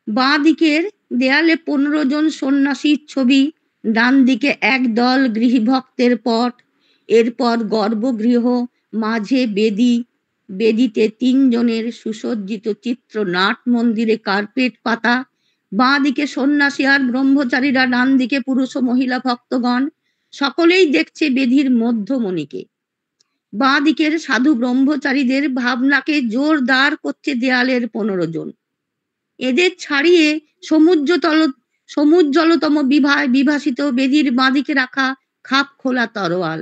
G: বাঁ দিকের দেয়ালে 15 জন সন্ন্যাসীর ছবি, ডান দিকে একদল গৃহভক্তের পট, এরপর গর্ভগৃহ, মাঝে বেদি, বেদিতে 3 জনের সুসজ্জিত চিত্র। নাট মন্দিরে কার্পেট পাতা, বাঁ দিকে সন্ন্যাসী আর ব্রহ্মচারীরা, ডান দিকে পুরুষ ও মহিলা ভক্তগণ। সকলেই দেখছে বেদির মধ্যমণিকে। বাঁ দিকের সাধু ব্রহ্মচারীদের ভাবনাকে জোরদার করছে দেয়ালের 15 জন। এদের ছাড়িয়ে সমুজ্জ্বলতম বিভাসিত বেদির বাঁদিকে রাখা খাপ খোলা তরোয়াল।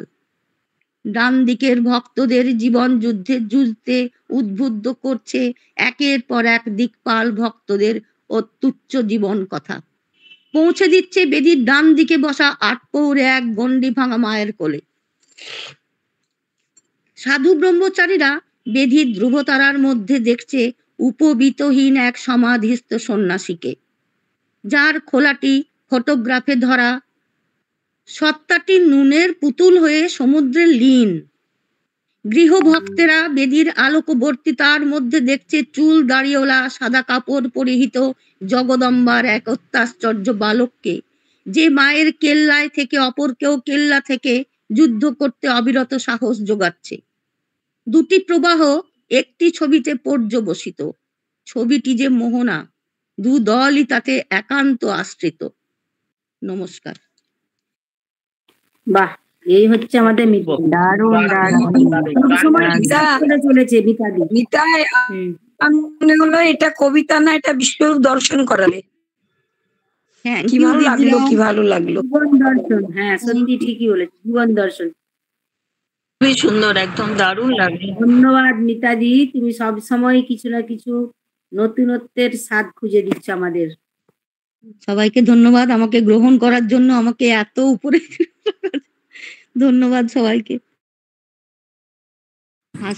G: ডান দিকের ভক্তদের জীবন যুদ্ধে উদ্বুদ্ধ করছে একের পর এক দিকপাল ভক্তদের অত্যুচ্চ জীবন কথা। পৌঁছে দিচ্ছে বেদির ডান দিকে বসা 8 পৌরে এক গন্ডি ভাঙা মায়ের কোলে। সাধু ব্রহ্মচারীরা বেদির ধ্রুবতারার মধ্যে দেখছে উপবীতহীন এক সমাধিস্থ সন্ন্যাসীকে, যার খোলাটি ফটোগ্রাফে ধরা, সত্তাটি নুনের পুতুল হয়ে সমুদ্রে লীন। গৃহভক্তেরা বেদির আলোকবর্তিতার মধ্যে দেখছে চুল দাড়িওয়ালা সাদা কাপড় পরিহিত জগদম্বার এক অত্যাশ্চর্য বালককে, যে মায়ের কেল্লায় থেকে অপর কেউ কেল্লা থেকে যুদ্ধ করতে অবিরত সাহস যোগাচ্ছে। দুটি প্রবাহ একটি ছবিতে পর্যবসিত। ছবিটি যে মোহনা, দু দলই তাতে একান্ত আশ্রিত। নমস্কার।
A: বাহ, এই হচ্ছে আমাদের
D: হলো এটা কবিতা না, এটা বিশ্ব দর্শন করাবে। কি ভালো লাগলো, কি ভালো লাগলো।
A: জীবন দর্শন, হ্যাঁ সত্যি ঠিকই বলেছি, জীবন দর্শন।
G: খুবই সুন্দর, একদম দারুণ লাগলো।
A: ধন্যবাদ মিতাদি, তুমি সব সময় কিছু না কিছু নতুনত্বের স্বাদ খুঁজে দিচ্ছ আমাদের।
G: সবাইকে ধন্যবাদ আমাকে গ্রহণ করার জন্য, আমাকে এত উপরে ধন্যবাদ সবাইকে।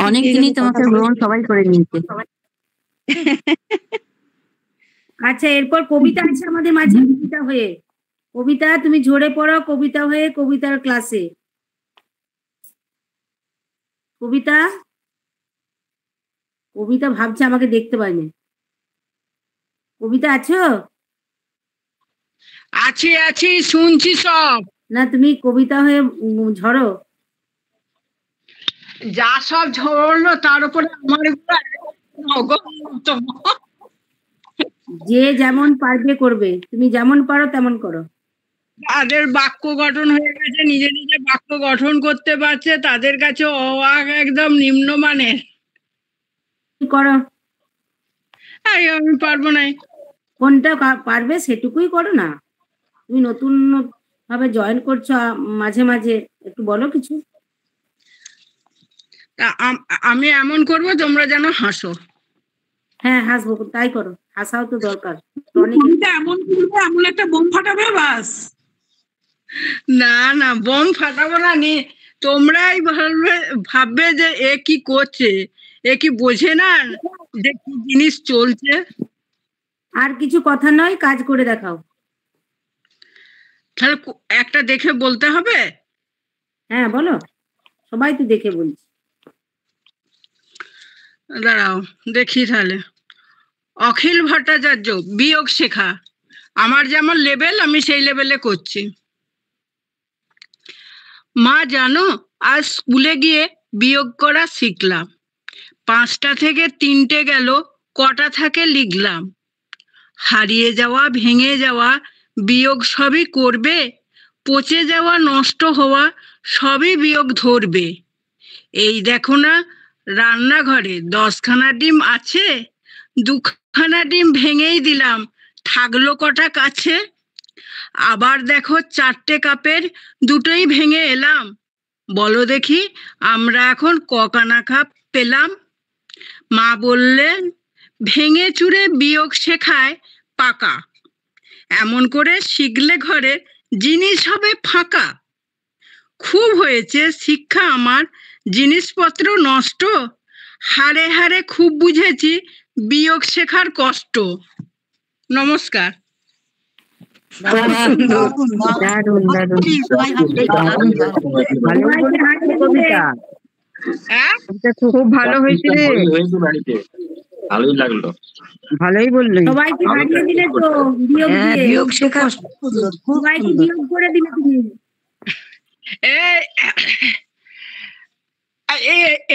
G: অনেকদিনই তোমাকে গ্রহণ সবাই করে নিয়েছে।
A: আচ্ছা, এরপর কবিতা আছে আমাদের মাঝে, কবিতা হয়ে। কবিতা তুমি ঝরে পড়ো, কবিতা হয়ে কবিতার ক্লাসে। কবিতা কবিতা ভাবছে আমাকে দেখতে পাইনি। কবিতা আছো?
J: আছি আছি, শুনছি সব।
A: না, তুমি কবিতা হয়ে ঝরো।
J: যা সব ঝরলো তার উপরে আমার
A: যে যেমন পারবে করবে, তুমি যেমন পারো তেমন করো।
J: তাদের বাক্য গঠন হয়ে গেছে, নিজে নিজে বাক্য গঠন করতে পারছে, তাদের কাছে একদম নিম্নমানের।
A: করো।
J: আমি পারবো না।
A: কোনটা পারবে সেটুকুই করো না। তুমি নতুন ভাবে জয়েন করছো, মাঝে মাঝে একটু বলো কিছু।
J: আমি এমন করবো তোমরা যেন হাসো।
A: হ্যাঁ হাসবো, তাই করো, হাসাও তো দরকার।
H: এমন একটা বোম ফাটাবে বাস।
J: না না, বোম ফাটাবো না, তোমরাই ভাববে যে এ কি করছে, এ কি বোঝে না যে কি জিনিস চলছে।
A: আর কিছু কথা নয়, কাজ করে দেখাও।
J: তাহলে একটা দেখে বলতে হবে।
A: হ্যাঁ বলো, সবাই তো দেখে বলছি।
J: দাঁড়াও দেখি তাহলে। অখিল ভট্টাচার্য, বিয়োগ শেখা। আমার যেমন লেভেল আমি সেই লেভেলে করছি। মা জানো, আজ স্কুলে গিয়ে বিয়োগ করা শিখলাম। 5টা থেকে 3টে গেল, কটা থাকে লিখলাম। হারিয়ে যাওয়া, ভেঙে যাওয়া, বিয়োগ সবই করবে। পচে যাওয়া, নষ্ট হওয়া সবই বিয়োগ ধরবে। এই দেখো না, রান্নাঘরে 10খানা ডিম আছে, 2খানা ডিম ভেঙেই দিলাম, থাকলো কটা কাছে। আবার দেখো 4টে কাপের 2টোই ভেঙে এলাম। বলো দেখি আমরা এখন কখানা কাপ পেলাম। মা বললেন, ভেঙে চুরে বিয়োগ শেখায় পাকা। এমন করে শিখলে ঘরে জিনিস হবে ফাঁকা। খুব হয়েছে শিক্ষা আমার, জিনিসপত্র নষ্ট। হারে হারে খুব বুঝেছি বিয়োগ শেখার কষ্ট। নমস্কার।
I: খুব ভালো হয়েছে রে,
F: ভালোই লাগলো,
I: ভালোই বললি।
A: সবাইকে বাড়িয়ে দিলে তো বিয়োগ শেখা, সবাইকে বিয়োগ করে দিলে তুমি।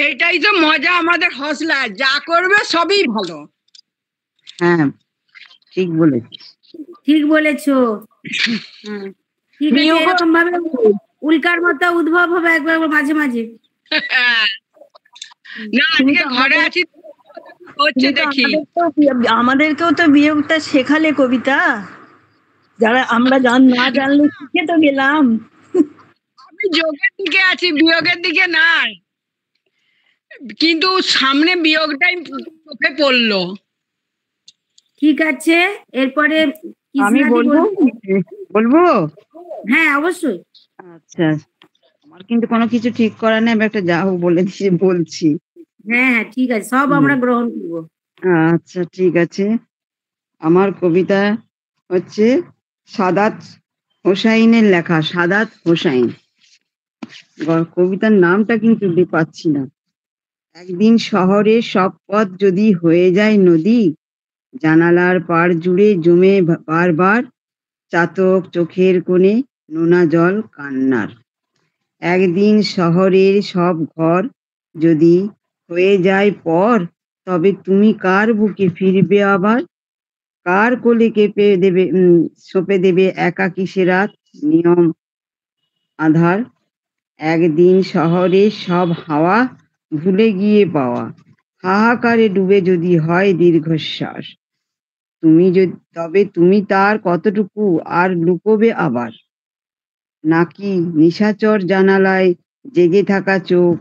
J: এইটাই তো মজা আমাদের হসলা, যা করবে সবই ভালো।
I: হ্যাঁ ঠিক বলেছিস,
A: ঠিক বলেছো। ঠিক আছে, এরকম ভাবে উল্কার মতো উদ্ভব হবে একবার মাঝে মাঝে।
J: না আজকে ঘরে আছি হচ্ছে দেখি।
B: আমাদেরকেও তো বিয়োগটা শেখালে কবিতা, যারা আমরা না জানলে শিখে তো গেলাম।
J: আমি যোগের দিকে আছি, বিয়োগের দিকে নাই, কিন্তু সামনে বিয়োগটাই চোখে পড়লো।
A: ঠিক আছে, এরপরে
I: আমি বলবো।
A: হ্যাঁ অবশ্যই।
I: আচ্ছা, আমার কিন্তু কোনো কিছু ঠিক করা নেই, আমি একটা যা হোক বলে দিয়ে বলছি।
A: হ্যাঁ হ্যাঁ ঠিক আছে, সব আমরা গ্রহণ করবো।
I: আচ্ছা ঠিক আছে, আমার কবিতা হচ্ছে সাদাত হোসাইনের লেখা, সাদাত হোসাইন। কবিতার নামটা কিন্তু পাচ্ছি না। একদিন শহরে সব পথ যদি হয়ে যায় নদী, জানালার পাড় জুড়ে জমে বারবার চাতক চোখের কোণে নোনা জল কান্নার। একদিন শহরের সব ঘর যদি হয়ে যায় পর, তবে তুমি কার বুকে ফিরবে আবার? কার কোলে কেঁপে দেবে, সঁপে দেবে একাকী সে রাত, নিয়ম আধার। একদিন শহরের সব হাওয়া ভুলে গিয়ে পাওয়া, হাহাকারে ডুবে যদি হয় দীর্ঘশ্বাস, তবে তুমি তার কতটুকু আর লুকোবে আবার? নাকি নিশাচর জানালায় জেগে থাকা চোখ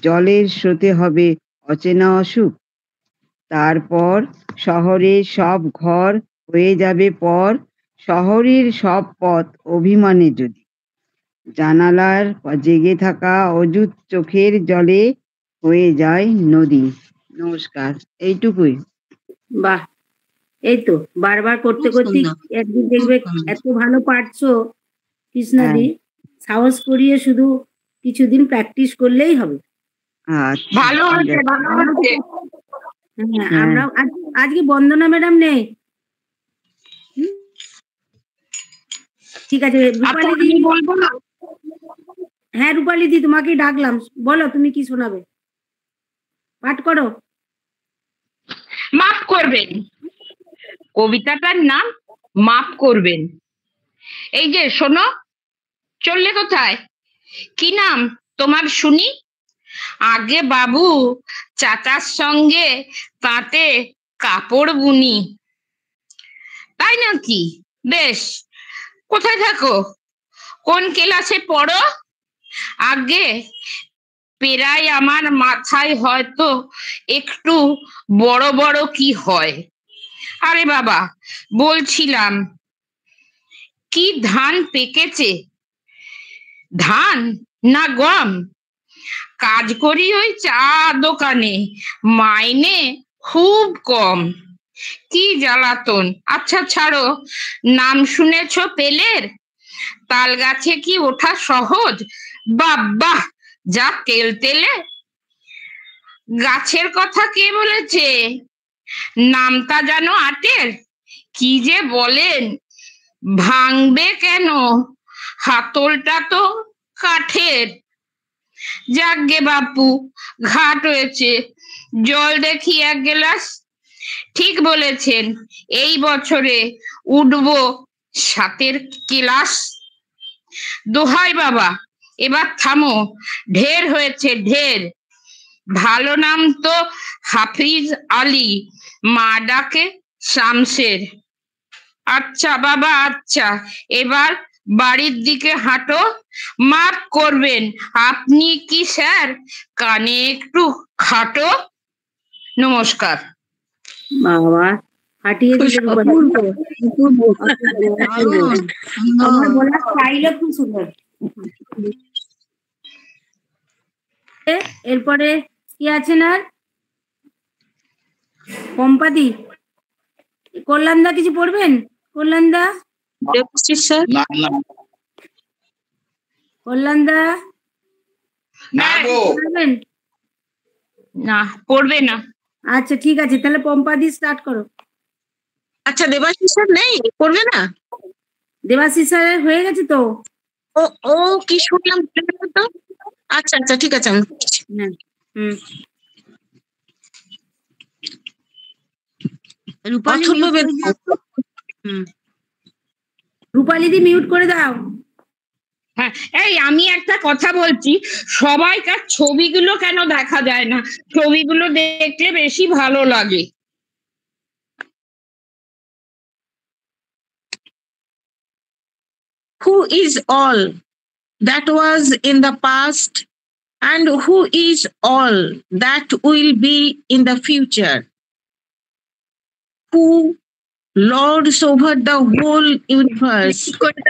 I: জলের স্রোতে হবে অচেনা অসুখ? তারপর শহরের সব ঘর হয়ে যাবে পর, শহরের সব পথ অভিমানে যদি জানালার জেগে থাকা অযুত চোখের জলে হয়ে যায় নদী। নমস্কার, এইটুকুই।
A: বাহ, এই তো বারবার করতে করতে একদিন দেখবে এত ভালো পারছো কৃষ্ণাদি। সাহস করিয়ে শুধু কিছুদিন প্র্যাকটিস করলেই হবে।
J: ভালো হয়েছে, ভালো হয়েছে।
A: হ্যাঁ, আমরা আজকে বন্দনা ম্যাডাম নেই। ঠিক আছে, রূপালী দি বলবো না? হ্যাঁ রূপালী দি, তোমাকেই ডাকলাম, বলো তুমি কি শোনাবে, পাঠ করো।
K: মাফ করবেন, কবিতাটার নাম মাফ করবেন। এই যে শোনো, চললে কোথায়? কি নাম তোমার শুনি? আগে বাবু চাচার সঙ্গে তাঁতে কাপড় বুনি। তাই নাকি? বেশ, কোথায় থাকো? কোন ক্লাসে পড়ো? আগে পেরায় আমার মাথায় হয়তো একটু বড় বড় কি হয়। আরে বাবা, বলছিলাম কি ধান পেকেছে? ধান না গম? কাজ করি ওই চা দোকানে, মাইনে খুব কম। কি জ্বালাতন। আচ্ছা ছাড়ো, নাম শুনেছ পেলের? তাল গাছে কি ওঠা সহজ? বাহ, যা তেল তেলে। গাছের কথা কে বলেছে? নামটা জানো আটের? কি যে বলেন, ভাঙবে কেন? হাতলটা তো কাঠের। যাকগে বাপু, ঘাট হয়েছে, জল দেখি এক গ্লাস। ঠিক বলেছেন, এই বছরে উঠবো 7 ক্লাস। দোহাই বাবা, এবার থামো, ঢের হয়েছে ঢের। ভালো নাম তো হাফিজ আলী, মা ডাকে শামসের। আচ্ছা বাবা, আচ্ছা, এবার বাড়ির দিকে হাঁটো। মাফ করবেন, আপনি কি স্যার কানে একটু খাটো? নমস্কার।
A: বাবা, হাঁটিয়ে দিলে আমার বলার স্টাইলও খুব সুন্দর। এরপরে কি আছেন আর? পম্পাদি, কল্যাণদা কিছু পড়বেন? কল্যাণদা, কল্যাণদা
K: না, পড়বে না।
A: আচ্ছা ঠিক আছে, তাহলে পম্পাদি স্টার্ট করো।
E: আচ্ছা, দেবাশিস স্যার নেই, পড়বে না?
A: দেবাশিস স্যার হয়ে গেছে তো।
E: ও কি শুনলাম তো। আচ্ছা আচ্ছা, ঠিক আছে।
A: রূপালী দি মিউট করে দাও।
K: হ্যাঁ, এই আমি একটা কথা বলছি, সবাইকার ছবিগুলো কেন দেখা যায় না? ছবিগুলো দেখলে বেশি ভালো লাগে।
E: Who is all that was in the past, and who is all that will be in the future? Who lords over the whole universe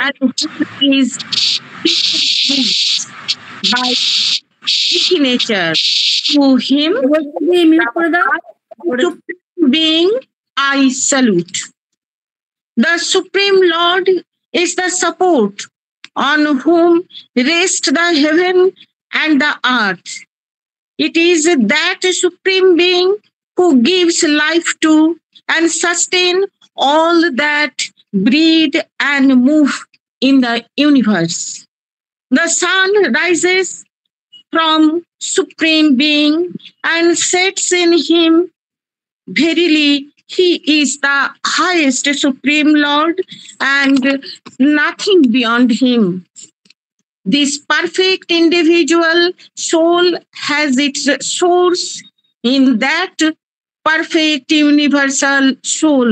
E: and who is by nature? To him, being, I salute. The Supreme Lord is the support on whom rest the heaven and the earth. It is that Supreme Being who gives life to and sustain all that breathe and move in the universe. The sun rises from Supreme Being and sets in him. Verily, he is the highest Supreme Lord and nothing beyond him. This perfect individual soul has its source in that perfect universal soul.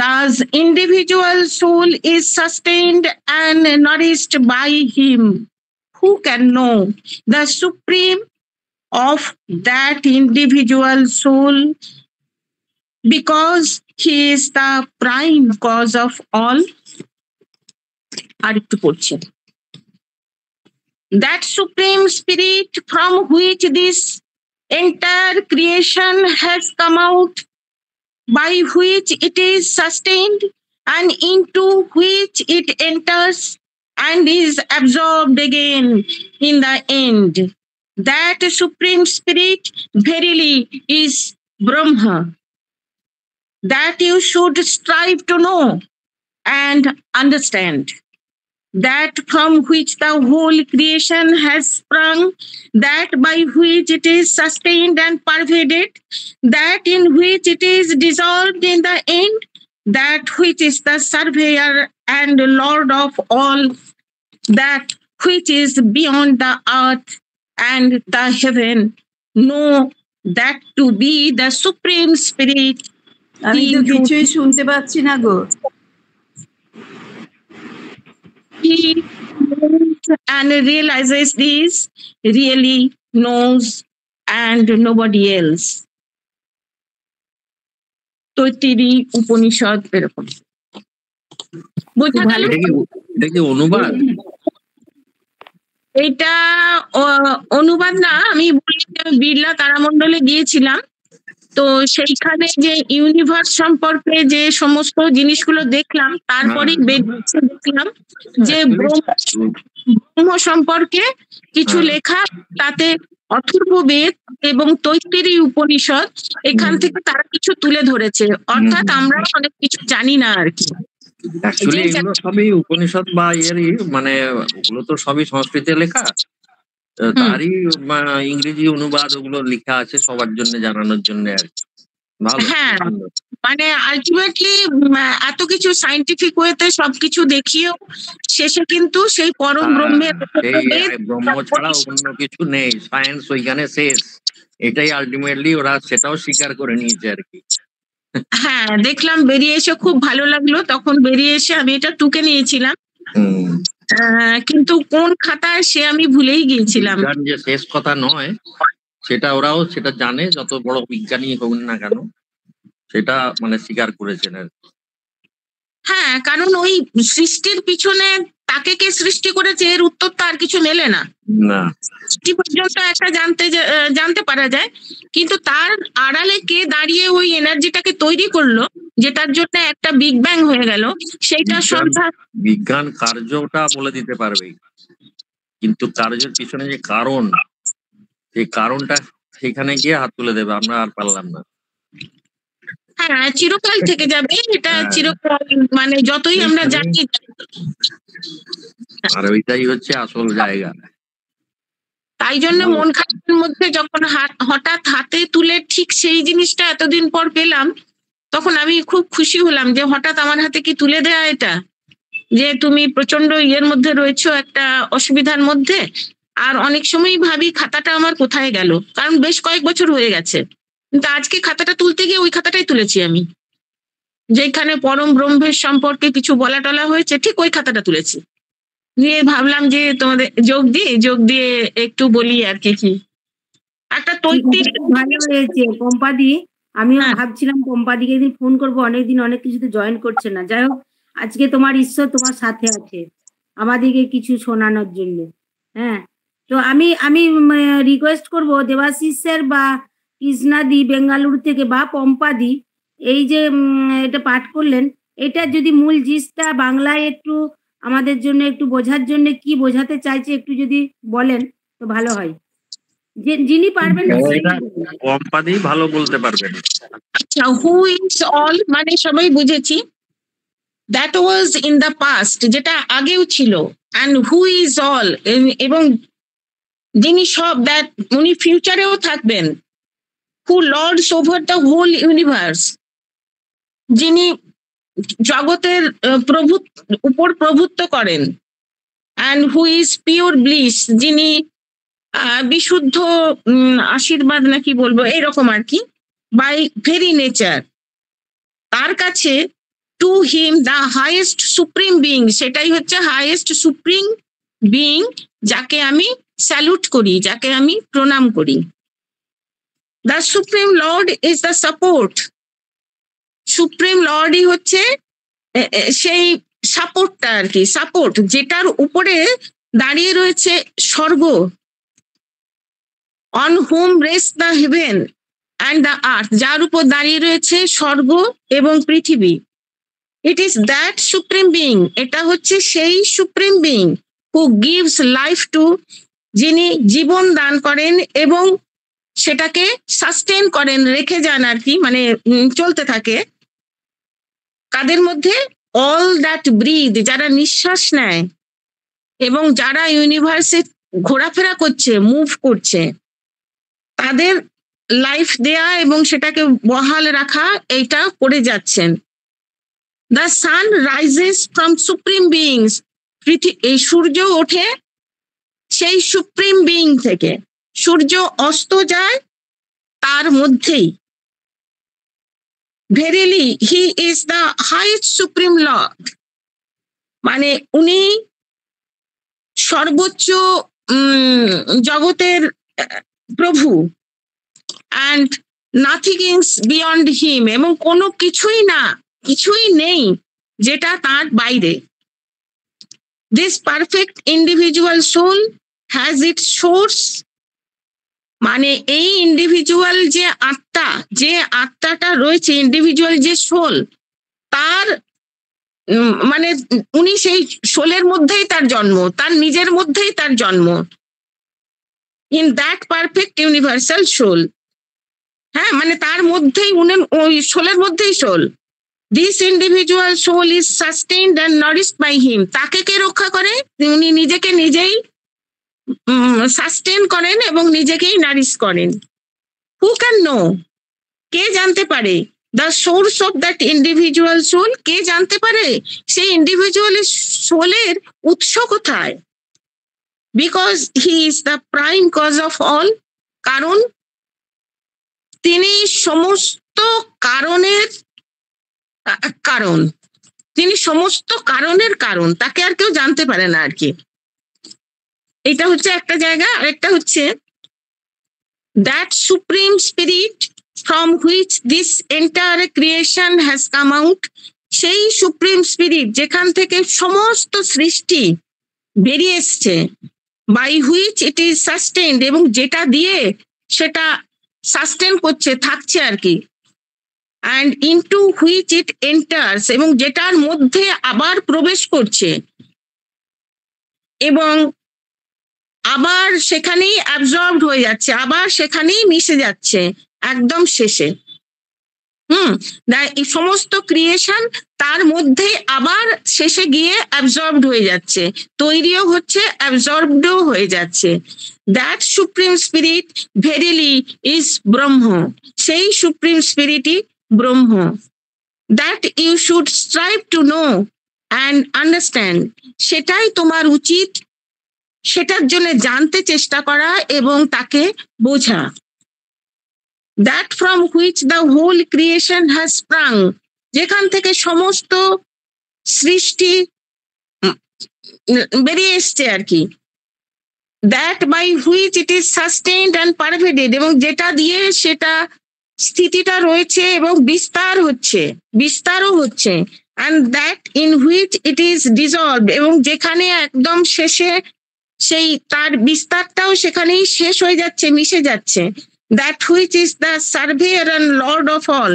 E: Thus, individual soul is sustained and nourished by him. Who can know the supreme of that individual soul? Because he is the prime cause of all. That supreme spirit from which this entire creation has come out, by which it is sustained and into which it enters and is absorbed again in the end. That supreme spirit verily is Brahma. That you should strive to know and understand. That from which the whole creation has sprung, that by which it is sustained and pervaded, that in which it is dissolved in the end, that which is the surveyor and lord of all, that which is beyond the earth and the heaven, know that to be the supreme spirit.
B: আমি তো কিছুই শুনতে পাচ্ছি না গো।
E: He knows and realizes this, really knows, and nobody else. তৈত্তিরি Upanishad এরকম বোঝা গেল।
F: অনুবাদ
E: এটা অনুবাদ না, আমি বলি বিড়লা তারামণ্ডলে গিয়েছিলাম, তো সেইখানে যে ইউনিভার্স সম্পর্কে যে সমস্ত জিনিসগুলো দেখলাম, তারপরে দেখলাম যে ব্রহ্ম সম্পর্কে কিছু লেখা, তাতে অথর্ববেদ এবং তৈত্তিরি উপনিষদ এখান থেকে তারা কিছু তুলে ধরেছে, অর্থাৎ আমরা অনেক কিছু জানি না আর কি।
F: এগুলো সবই উপনিষদ বা এরই, মানে ওগুলো তো সবই সংস্কৃতে লেখা, তারই ইংরেজি অনুবাদ ওগুলো লেখা আছে সবার জন্য জানানোর জন্য আর কি।
E: হ্যাঁ, মানে আলটিমেটলি এত কিছু সায়েন্টিফিক ওয়েতে সবকিছু দেখিয়েও শেষে কিন্তু সেই পরম ব্রহ্মের
F: ব্রহ্ম ছাড়া অন্য কিছু নেই, সায়েন্স ওইখানে শেষ, এটাই আলটিমেটলি ওরা সেটাও স্বীকার করে নিয়েছে আর কি।
E: হ্যাঁ, দেখলাম, বেরিয়ে এসে খুব ভালো লাগলো। তখন বেরিয়ে এসে আমি এটা টুকে নিয়েছিলাম, কিন্তু কোন খাতায় সে আমি ভুলেই গিয়েছিলাম।
F: যে শেষ কথা নয়, সেটা ওরাও সেটা জানে, যত বড় বিজ্ঞানী হোক না কেন সেটা মানে স্বীকার করেছেন আর কি।
E: হ্যাঁ, কারণ ওই সৃষ্টির পিছনে তাকে কে সৃষ্টি করেছে এর উত্তর তো আর কিছু মেলে না। সৃষ্টি পর্যন্ত একটা জানতে পারা যায়, কিন্তু তার আড়ালে কে দাঁড়িয়ে ওই এনার্জিটাকে তৈরি করলো, যেটার জন্য একটা বিগ ব্যাং হয়ে গেল, সেইটা সন্ধান
F: বিজ্ঞান কার্যটা বলে দিতে পারবে, কিন্তু কার্যের পিছনে যে কারণ, সেই কারণটা সেখানে গিয়ে হাত তুলে দেবে, আমরা আর পারলাম না।
E: হ্যাঁ, চিরকাল থেকে যাবে এটা, চিরকাল, মানে যতই আমরা জানি।
F: আর ওইটাই হচ্ছে আসল জায়গা।
E: তাই জন্য মন খারাপের মধ্যে যখন হঠাৎ হাতে তুলে ঠিক সেই জিনিসটা এতদিন পর পেলাম, তখন আমি খুব খুশি হলাম যে হঠাৎ আমার হাতে কি তুলে দেয়া এটা, যে তুমি প্রচন্ড ইয়ের মধ্যে রয়েছো, একটা অসুবিধার মধ্যে। আর অনেক সময় ভাবি খাতাটা আমার কোথায় গেল, কারণ বেশ কয়েক বছর হয়ে গেছে, কিন্তু আজকে খাতাটা তুলতে গিয়ে ওই খাতাটাই তুলেছি আমি, যেখানে পরম ব্রহ্মের সম্পর্কে কিছু বলা টলা হয়েছে, ঠিক ওই খাতাটা তুলেছি। নিয়ে ভাবলাম যে তোমাদের যোগ দিয়ে একটু বলি আর কি। একটা তৈত্তির
A: ভালো হয়েছে পম্পাদি, আমিও ভাবছিলাম পম্পাদিকে একদিন ফোন করবো, অনেকদিন অনেক কিছুতে জয়েন করছে না। যাই হোক, আজকে তোমার ঈশ্বর তোমার সাথে আছে আমাদেরকে কিছু শোনানোর জন্য। হ্যাঁ, তো আমি রিকোয়েস্ট করব দেবাশিস স্যার বা কৃষ্ণাদি বেঙ্গালুরু থেকে বা পম্পাদি, এই যে এটা পাঠ করলেন, এটা যদি মূল জিসটা বাংলায় একটু আমাদের জন্য একটু বোঝার জন্য কি বোঝাতে চাইছে একটু যদি বলেন তো ভালো হয়। যিনি পারবেন
F: পম্পাদি ভালো বলতে পারবেন।
E: আচ্ছা, হু ইজ অল মানে সবাই বুঝেছি, that was in the past, যেটা আগেও ছিল। অ্যান্ড হু ইজ অল, এবং যিনি সব, দ্যাট উনি ফিউচারেও থাকবেন। Who lords over the whole universe, যিনি জগতের উপর প্রভুত্ব করেন। And who is pure bliss, যিনি বিশুদ্ধ আশীর্বাদ নাকি বলবো এরকম আর কি, বাই ভেরি নেচার। তার কাছে to him the highest supreme being, সেটাই হচ্ছে হাইয়েস্ট সুপ্রিম বিং, যাকে আমি স্যালুট করি, যাকে আমি প্রণাম করি। The supreme lord is the support, supreme লর্ডই হচ্ছে সেই সাপোর্টটা আর কি, সাপোর্ট যেটার উপরে দাঁড়িয়ে রয়েছে স্বর্গ। On home rest the heaven and the earth, যার উপর দাঁড়িয়ে রয়েছে স্বর্গ এবং পৃথিবী। It is that supreme being, এটা হচ্ছে সেই supreme being who gives life to, যিনি জীবন দান করেন এবং সেটাকে সাস্টেন করেন, রেখে যান আর কি, মানে চলতে থাকে। কাদের মধ্যে? অল দ্যাট ব্রিথ, যারা নিঃশ্বাস নেয় এবং যারা ইউনিভার্সে ঘোরাফেরা করছে, মুভ করছে, তাদের লাইফ দেয়া এবং সেটাকে বহাল রাখা, এইটা করে যাচ্ছেন। The sun rises from supreme beings, এই সূর্য ওঠে সেই সুপ্রিম বিং থেকে, সূর্য অস্ত যায় তার মধ্যেই। Verily he is the highest supreme lord, মানে উনি সর্বোচ্চ জগতের প্রভু। And nothing is beyond him, এবং কোনো কিছুই না, কিছুই নেই যেটা তার বাইরে। This perfect individual soul has its source, মানে এই ইন্ডিভিজুয়াল যে আত্মা, যে আত্মাটা রয়েছে, ইন্ডিভিজুয়াল যে সোল, তার মানে উনি সেই সোলের মধ্যেই তার জন্ম, তার নিজের মধ্যেই তার জন্ম। In that perfect universal soul, হ্যাঁ, মানে তার মধ্যেই ওই সোলের মধ্যেই soul. This individual soul is sustained and nourished by him, তাকে কে রক্ষা করে? উনি নিজেকে নিজেই সাস্টেন করেন এবং নিজেকেই নারিশ করেন। হু ক্যান নো, কে জানতে পারে? The source of that individual soul, কে জানতে পারে সেই ইন্ডিভিজুয়াল সোলের উৎস কোথায়? Because he is the prime cause of all, কারণ তিনি সমস্ত কারণের কারণ, তিনি সমস্ত কারণের কারণ, তাকে আর কেউ জানতে পারে না আর কি। এটা হচ্ছে একটা জায়গা। আরেকটা হচ্ছে that supreme spirit from which this entire creation has come out, সেই সুপ্রিম স্পিরিট যেখান থেকে সমস্ত সৃষ্টি বেরিয়ে এসছে। By which it is sustained, এবং যেটা দিয়ে সেটা সাস্টেন করছে, থাকছে আর কি। And into which it enters, এবং যেটার মধ্যে আবার প্রবেশ করছে এবং আবার সেখানেই অ্যাবজর্বড হয়ে যাচ্ছে, আবার সেখানেই মিশে যাচ্ছে একদম শেষে। এই সমস্ত ক্রিয়েশন তার মধ্যে আবার শেষে গিয়ে অ্যাবজর্বড হয়ে যাচ্ছে, তৈরিও হচ্ছে, অ্যাবজর্বডও হয়ে যাচ্ছে। That supreme spirit verily is Brahman, সেই সুপ্রিম স্পিরিটই Brahman. That you should strive to know and understand, সেটাই তোমার উচিত, সেটার জন্য জানতে চেষ্টা করা এবং তাকে বোঝা। That from which the whole creation has sprung, যেখান থেকে সমস্ত সৃষ্টি বেরিয়ে এসছে আর কি। That by which it is sustained and pervaded, এবং যেটা দিয়ে সেটা স্থিতিটা রয়েছে এবং বিস্তারও হচ্ছে। And that in which it is dissolve, এবং যেখানে একদম শেষে সেই তার বিস্তারটাও সেখানেই শেষ হয়ে যাচ্ছে, মিশে যাচ্ছে। That which is the surveyor and Lord of all,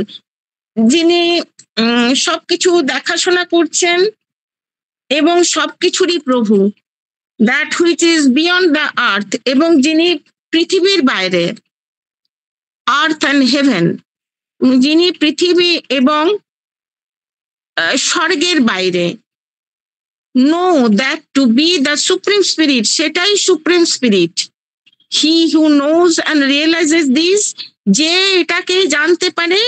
E: যিনি সবকিছু দেখাশোনা করছেন এবং সবকিছুরই প্রভু। That which is beyond the earth, এবং যিনি পৃথিবীর বাইরে, আর্থ অ্যান্ড হেভেন, যিনি পৃথিবী এবং স্বর্গের বাইরে। Know that to be the supreme spirit, সেটাই supreme spirit. He who knows and realises this, যে এটাকে জানতে পারে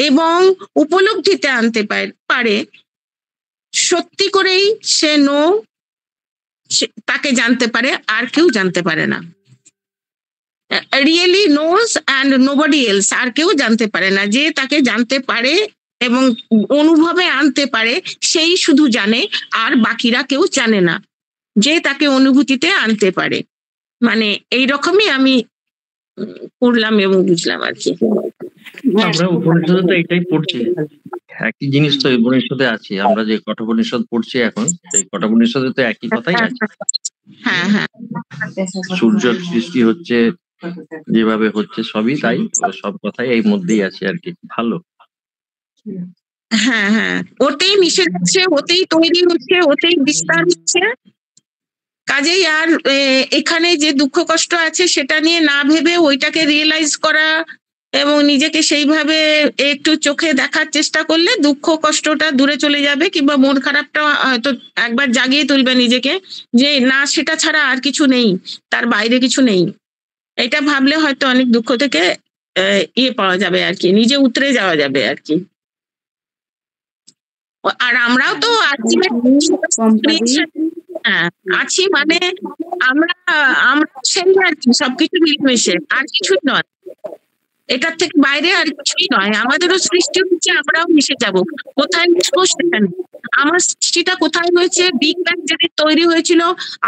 E: এবং উপলব্ধিতে আনতে পারে, সত্যি করেই সে তাকে জানতে পারে, আর কেউ জানতে পারে না। Really knows and nobody else, আর কেউ জানতে পারে না। যে তাকে জানতে পারে এবং অনুভবে আনতে পারে, সেই শুধু জানে, আর বাকিরা কেউ জানে না যে তাকে অনুভূতিতে আনতে পারে। মানে এইরকমই আমি পড়লাম এবং বুঝলাম আর কি।
F: আমরা উপনিষদে তো এটাই পড়ছি, একই জিনিস তো উপনিষদে আছে। আমরা যে কঠোপনিষদ পড়ছি এখন, সেই কঠোপনিষদে তো একই কথাই আছে।
E: হ্যাঁ হ্যাঁ,
F: সূর্য সৃষ্টি হচ্ছে যেভাবে হচ্ছে সবই তাই, সব কথাই এই মধ্যেই আছে আর কি। ভালো।
E: হ্যাঁ হ্যাঁ, ওতেই মিশে যাচ্ছে, ওতেই তৈরি হচ্ছে, ওতেই বিস্তার হচ্ছে। কাজেই আর এখানে যে দুঃখ কষ্ট আছে সেটা নিয়ে না ভেবে ওইটাকে রিয়েলাইজ করা এবং নিজেকে সেইভাবে একটু চোখে দেখার চেষ্টা করলে দুঃখ কষ্টটা দূরে চলে যাবে, কিংবা মন খারাপটা হয়তো একবার জাগিয়ে তুলবে নিজেকে যে না, সেটা ছাড়া আর কিছু নেই, তার বাইরে কিছু নেই। এটা ভাবলে হয়তো অনেক দুঃখ থেকে পাওয়া যাবে আর কি, নিজে উতরে যাওয়া যাবে আর কি। আর আমরাও তো আছি, মানে আমরা সেই আর কি, সবকিছু মিলেমিশে, আর কিছুই নয়, এটার থেকে বাইরে আর কিছুই নয়। আমাদেরও সৃষ্টি হচ্ছে, আমরাও মিশে যাব। কোথায় মিশবো সেখানে। আমার সৃষ্টিটা কোথায় হয়েছে? বিগ ব্যাং যেদিন তৈরি হয়েছিল,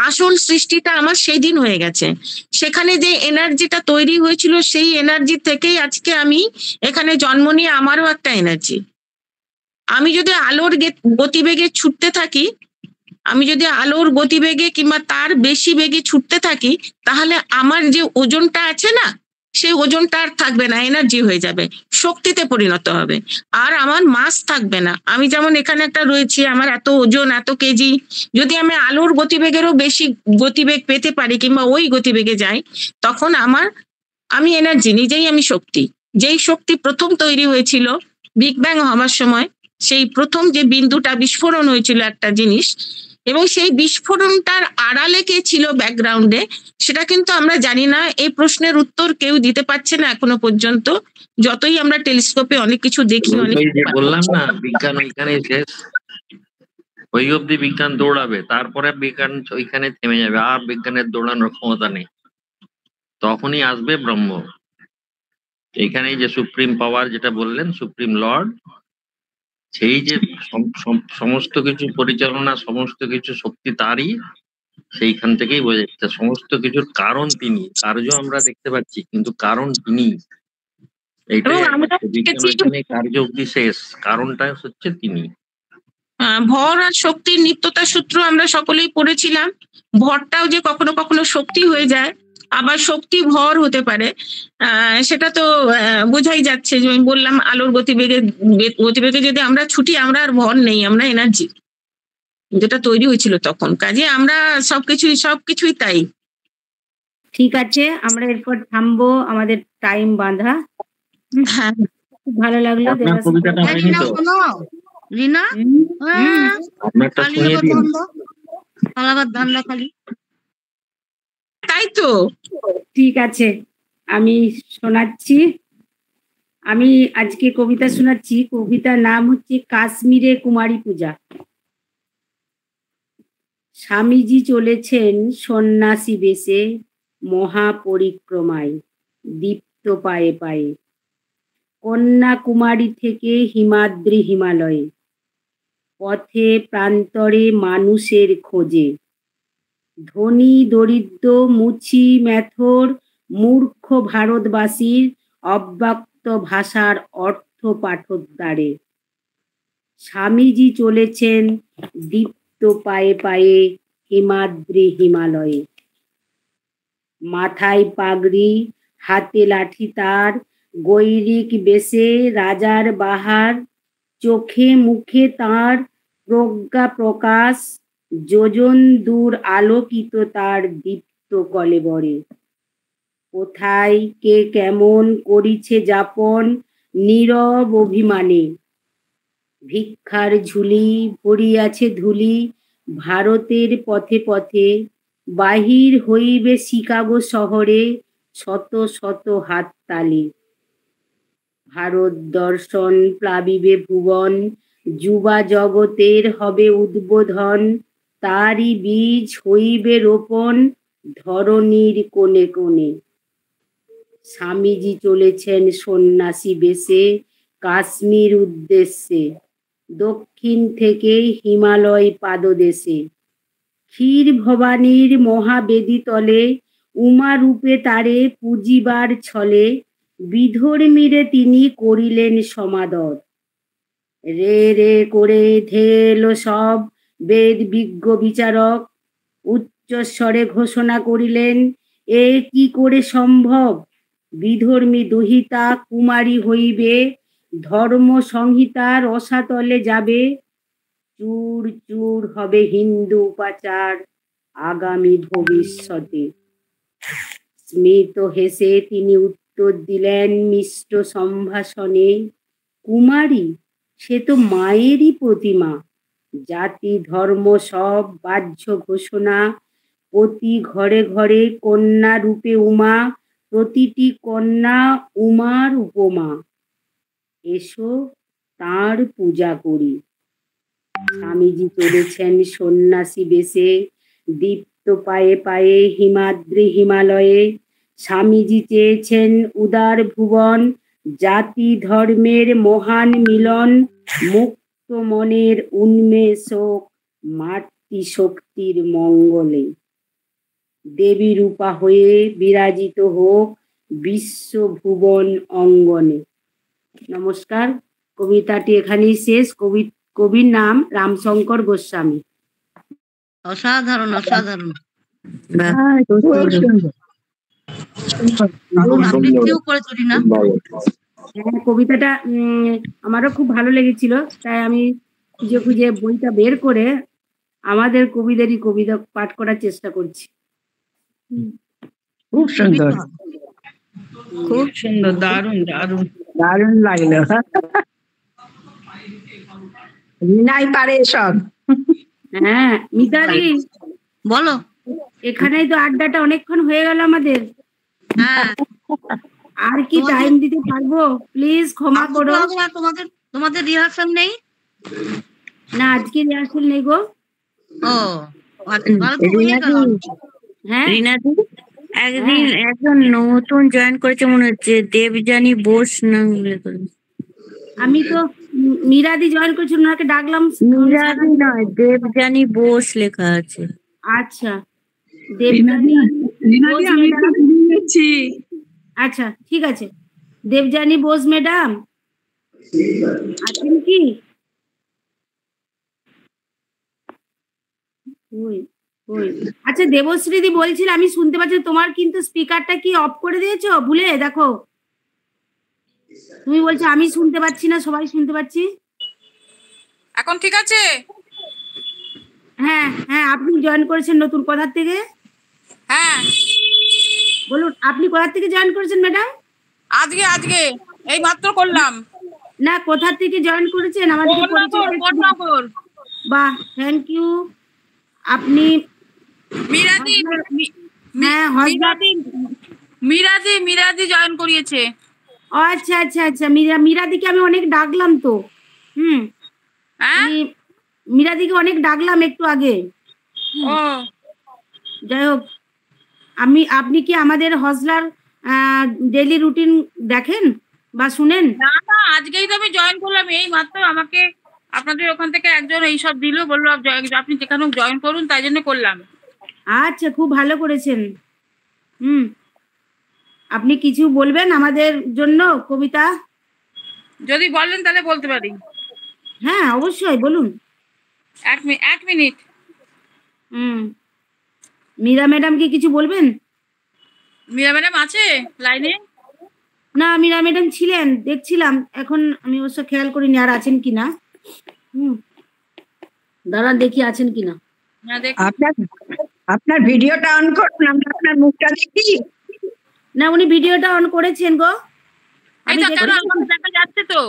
E: আসল সৃষ্টিটা আমার সেই দিন হয়ে গেছে। সেখানে যে এনার্জিটা তৈরি হয়েছিল, সেই এনার্জি থেকেই আজকে আমি এখানে জন্ম নিয়ে আমারও একটা এনার্জি। আমি যদি আলোর গতিবেগে ছুটতে থাকি, আমি যদি আলোর গতিবেগে কিংবা তার বেশি বেগে ছুটতে থাকি, তাহলে আমার যে ওজনটা আছে না, সেই ওজনটা আর থাকবে না, এনার্জি হয়ে যাবে, শক্তিতে পরিণত হবে। আর আমার মাস থাকবে না। আমি যেমন এখানে একটা রয়েছি, আমার এত ওজন, এত কেজি, যদি আমি আলোর গতিবেগেরও বেশি গতিবেগ পেতে পারি কিংবা ওই গতিবেগে যাই, তখন আমি এনার্জি, নিজেই আমি শক্তি। যেই শক্তি প্রথম তৈরি হয়েছিল বিগ ব্যাং হওয়ার সময়, সেই প্রথম যে বিন্দুটা বিস্ফোরণ হয়েছিল একটা জিনিস, এবং সেই বিস্ফোরণটার আড়ালে কে ছিল ব্যাকগ্রাউন্ডে, সেটা কিন্তু আমরা জানি না। এই প্রশ্নের উত্তর কেউ দিতে পারছে না এখনো পর্যন্ত, যতই আমরা টেলিস্কোপে অনেক কিছু দেখি।
F: বললাম না, বিজ্ঞান ওইখানেই শেষ, ওই অব্দি বিজ্ঞান দৌড়াবে, তারপরে বিজ্ঞান ওইখানে থেমে যাবে, আর বিজ্ঞানের দৌড়ানোর ক্ষমতা নেই। তখনই আসবে ব্রহ্ম। এইখানেই যে সুপ্রিম পাওয়ার যেটা বললেন, সুপ্রিম লর্ড, সেই যে সমস্ত কিছু পরিচালনা, সমস্ত কিছু শক্তি তারই, সেইখান থেকেই বোঝা যাচ্ছে সমস্ত কিছুর কারণ তিনি। কার্য আমরা দেখতে পাচ্ছি, কিন্তু কারণ তিনি। এইটাই কার্য অব্দি শেষ, কারণটা হচ্ছে তিনি।
E: ভর আর শক্তির নিত্যতা সূত্র আমরা সকলেই পড়েছিলাম। ভরটাও যে কখনো কখনো শক্তি হয়ে যায়, আবার শক্তি ভর হতে পারে, সেটা তো বোঝাই যাচ্ছে। যে আমি বললাম, আলোর গতিবেগে যদি আমরা ছুটি, আমরা আর ভর নেই, আমরা এনার্জি, যেটা তৈরি হয়েছিল তখন। কাজে আমরা সবকিছুই তাই।
A: ঠিক আছে, আমরা এরপর থামবো, আমাদের টাইম বাঁধা।
E: হ্যাঁ,
A: খুব ভালো লাগলো।
G: রিনা,
E: তাই তো,
A: ঠিক আছে, আমি শোনাচ্ছি। আমি আজকে কবিতা শোনাচ্ছি। কবিতার নাম হচ্ছে কাশ্মীরে কুমারী পূজা। স্বামীজি চলেছেন সন্ন্যাসী বেশে, মহাপরিক্রমায় দীপ্ত পায়ে পায়ে, কন্যাকুমারী থেকে হিমাদ্রি হিমালয়ে, পথে প্রান্তরে মানুষের খোঁজে, ধনী দরিদ্র মুচি মেথর মূর্খ ভারতবাসীর অব্যক্ত ভাষার অর্থ পাঠোদ্ধারে। স্বামীজি চলেছেন দীপ্ত পায়ে পায়ে হিমাদ্রি হিমালয়ে, মাথায় পাগড়ি, হাতে লাঠি তার, গৈরিক বেশে রাজার বাহার, চোখে মুখে তার প্রজ্ঞা প্রকাশ, যোজন দূর আলোকিত তার দীপ্ত কলেবরে। কোথায় কে কেমন করিছে যাপন নীরব অভিমানে, ভিক্ষার ঝুলি ভরিয়াছে ধুলি ভারতের পথে পথে, বাহির হইবে শিকাগো শহরে শত শত হাততালি। ভারত দর্শন প্লাবিবে ভুবন, যুবা জগতের হবে উদ্বোধন, তারই বীজ হইবে রোপণ ধরণীর কোণে কোণে। স্বামীজি চলেছেন সন্ন্যাসী বেশে, কাশ্মীর উদ্দেশ্যে, দক্ষিণ থেকে হিমালয় পাদদেশে। ক্ষীর ভবানীর মহাবেদী তলে উমা রূপে তারে পূজিবার ছলে বিধর্মীরে তিনি করিলেন সমাদর। রে রে করে ধেল সব বেদ বিজ্ঞ বিচারক, উচ্চস্বরে ঘোষণা করিলেন এ কি করে সম্ভব, বিধর্মী দুহিতা কুমারী হইবে, ধর্ম সংহিতার রসাতলে যাবে, চূর চূর হবে হিন্দু উপাচার আগামী ভবিষ্যতে। স্মিত হেসে তিনি উত্তর দিলেন মিষ্ট সম্ভাষণে, কুমারী সে তো মায়েরই প্রতিমা, জাতি ধর্ম সব বাহ্য ঘোষণা, প্রতি ঘরে ঘরে কন্যা রূপে উমা, প্রতিটি কন্যা উমার উপমা। এসো তাঁর পূজা করি। স্বামীজি চলেছেন সন্ন্যাসী বেশে, দীপ্ত পায়ে পায়ে হিমাদ্রি হিমালয়ে। স্বামীজি চেয়েছেন উদার ভুবন, জাতি ধর্মের মহান মিলন, মুক্ত মনের উন্মেষ মাতৃশক্তির মঙ্গলে। দেবী রূপা হয়ে বিরাজিত হোক বিশ্ব ভুবন অঙ্গনে। নমস্কার, কবিতাটি এখানেই শেষ। কবির নাম রামশঙ্কর গোস্বামী।
G: অসাধারণ অসাধারণ।
A: কবিতাটা আমারও খুব ভালো লেগেছিল, তাই আমি খুঁজে খুঁজে বইটা বের করে আমাদের কবিদেরই কবিতা পাঠ করার চেষ্টা করছি।
I: খুব সুন্দর, খুব সুন্দর, দারুণ দারুণ দারুণ লাগলো। রিনাই পারে সব।
A: হ্যাঁ মিতাদি
G: বলো।
A: এখানেই তো আড্ডাটা অনেকক্ষণ হয়ে গেল আমাদের।
G: হ্যাঁ,
A: আর কি টাইম দিতে পারবো? প্লিজ ক্ষমা করো।
G: তোমাদের রিহার্সাল নেই?
A: না, আজকে রিহার্সাল নেই গো।
G: ও
L: হ্যাঁ রিনাদি, একদিন একজন নতুন জয়েন করেছে মনে হচ্ছে, দেবযানী বোস নাম।
A: আমি তো মীরাদি জয়েন করেছি, ওনাকে ডাকলাম।
L: মীরাদি নয়, দেবযানী বোস লেখা আছে।
A: আচ্ছা, দেবযানী। আচ্ছা ঠিক আছে, দেবযানী বোস ম্যাডাম আছেন কি? আচ্ছা দেবশ্রীদি বলছিল, আমি শুনতে পাচ্ছি, তোমার কিন্তু স্পিকারটা কি অফ করে দিয়েছো ভুলে? দেখো তুমি বলছো আমি শুনতে পাচ্ছি না, সবাই শুনতে পাচ্ছি।
M: এখন ঠিক আছে?
A: হ্যাঁ হ্যাঁ, আপনি জয়েন করেছেন নতুন কোথা থেকে?
M: হ্যাঁ
A: বলুন, আপনি কোথা থেকে জয়েন করেছেন ম্যাডাম?
M: আজকে এই মাত্র করলাম।
A: না, কোথা থেকে জয়েন করেছেন? আমাদের বাহ, থ্যাংক ইউ। আপনি
M: মিরাদি জয়েন করিয়েছে।
A: আচ্ছা আচ্ছা আচ্ছা, মিরাদিকে আমি অনেক ডাকলাম তো। মিরাদিকে অনেক ডাকলাম একটু আগে। যাই হোক, আপনি কি আমাদের হজলার ডেইলি রুটিন দেখেন বা শুনেন?
M: না না, আজকেই তো আমি জয়েন করলাম, এই মাত্র আমাকে আপনাদের ওখান থেকে একজন এইসব দিল, বললো আপনি যেখানে জয়েন করুন, তাই জন্য করলাম।
A: আচ্ছা, খুব ভালো করেছেন। আপনি কিছু বলবেন আমাদের জন্য কবিতা?
M: যদি বলেন তাহলে বলতে পারি।
A: হ্যাঁ অবশ্যই বলুন।
M: এক মিনিট।
A: মীরা ম্যাডাম কি কিছু বলবেন?
M: মীরা ম্যাডাম আছে লাইনে?
A: না, মীরা ম্যাডাম ছিলেন, দেখছিলাম, এখন আমি অবশ্য খেয়াল করিনি আর আছেন কিনা। দাঁড়ান দেখি আছেন কিনা।
I: আপনার ভিডিওটা অন করুন, আমরা আপনার মুখটা দেখি।
A: না, উনি ভিডিওটা অন করেছেন গো।
M: দেখা যাচ্ছে তো?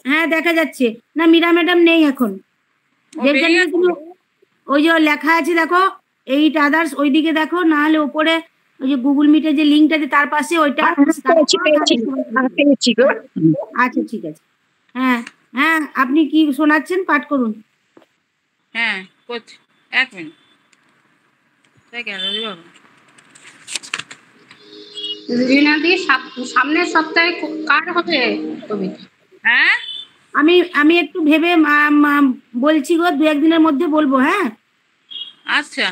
A: হ্যাঁ দেখা যাচ্ছে। না, মীরা ম্যাডাম নেই এখন। ওই যে লেখা আছে দেখো, 8 others, ওইদিকে দেখো, না হলে ওপরে ওই যে গুগল মিটের যে লিঙ্ক আছে তার পাশে ওইটা। আচ্ছা ঠিক আছে। হ্যাঁ হ্যাঁ, আপনি কি শোনাচ্ছেন? পাঠ করুন।
M: হ্যাঁ করছি, 1 মিনিট।
C: রিনাদি, সামনের সপ্তাহে কার হবে কবিতা?
M: হ্যাঁ
A: আমি একটু ভেবে বলছি গো, 2-1 দিনের মধ্যে বলবো। হ্যাঁ
M: আচ্ছা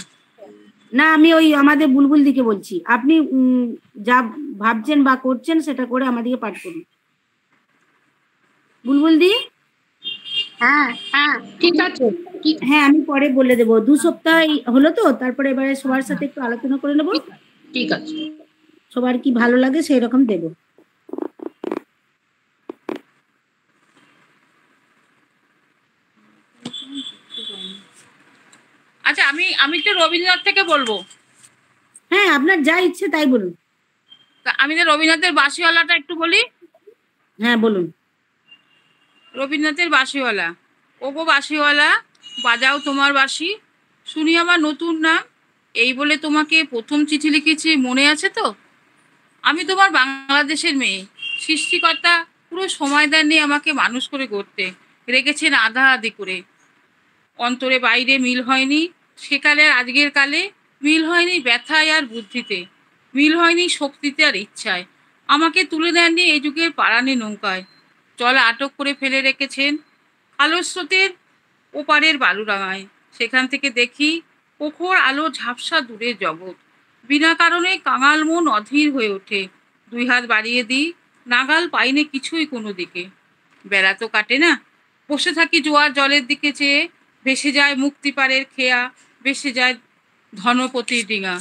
A: না, আমি ওই আমাদের বুলবুল দিকে বলছি। আপনি যা ভাবছেন বা করছেন সেটা করে আমাদেরকে পাঠ করুন। বুলবুল দি।
C: হ্যাঁ হ্যাঁ ঠিক আছে।
A: হ্যাঁ আমি পরে বলে দেবো। 2 সপ্তাহ হলো তো, তারপরে এবারে সবার সাথে একটু আলোচনা করে নেবো।
C: ঠিক আছে,
A: সবার কি ভালো লাগে সেই রকম দেবো।
M: আচ্ছা আমি তো রবীন্দ্রনাথ থেকে বলবো।
A: হ্যাঁ আপনার যা ইচ্ছে তাই বলুন।
M: আমি তো রবীন্দ্রনাথের বাঁশিওয়ালাটা একটু বলি।
A: হ্যাঁ বলুন।
M: রবীন্দ্রনাথের বাঁশিওয়ালা। ওগো বাঁশিওয়ালা বাজাও তোমার বাঁশি, শুনি আমার নতুন নাম, এই বলে তোমাকে প্রথম চিঠি লিখেছি, মনে আছে তো? আমি তোমার বাংলাদেশের মেয়ে। সৃষ্টিকর্তা পুরো সময় দেননি আমাকে মানুষ করে গড়তে, রেখেছেন আধা আধি করে। অন্তরে বাইরে মিল হয়নি সেকালে আর আজকের কালে, মিল হয়নি ব্যথায় আর বুদ্ধিতে, মিল হয়নি শক্তিতে আর ইচ্ছায়। আমাকে তুলে দেননি এই যুগের পারানি নৌকায়, জল আটক করে ফেলে রেখেছেন আলো স্রোতের ওপারের বালুরাঙায়। সেখান থেকে দেখি প্রখর আলো ঝাপসা দূরের জগৎ, বিনা কারণে কাঙাল মন অধীর হয়ে ওঠে। 2 হাত বাড়িয়ে দিই, নাগাল পাইনে কিছুই কোনো দিকে। বেলা তো কাটে না, বসে থাকি জোয়ার জলের দিকে চেয়ে, ভেসে যায় মুক্তিপাড়ের খেয়া, ভেসে যায় ধনপতির ডিঙা,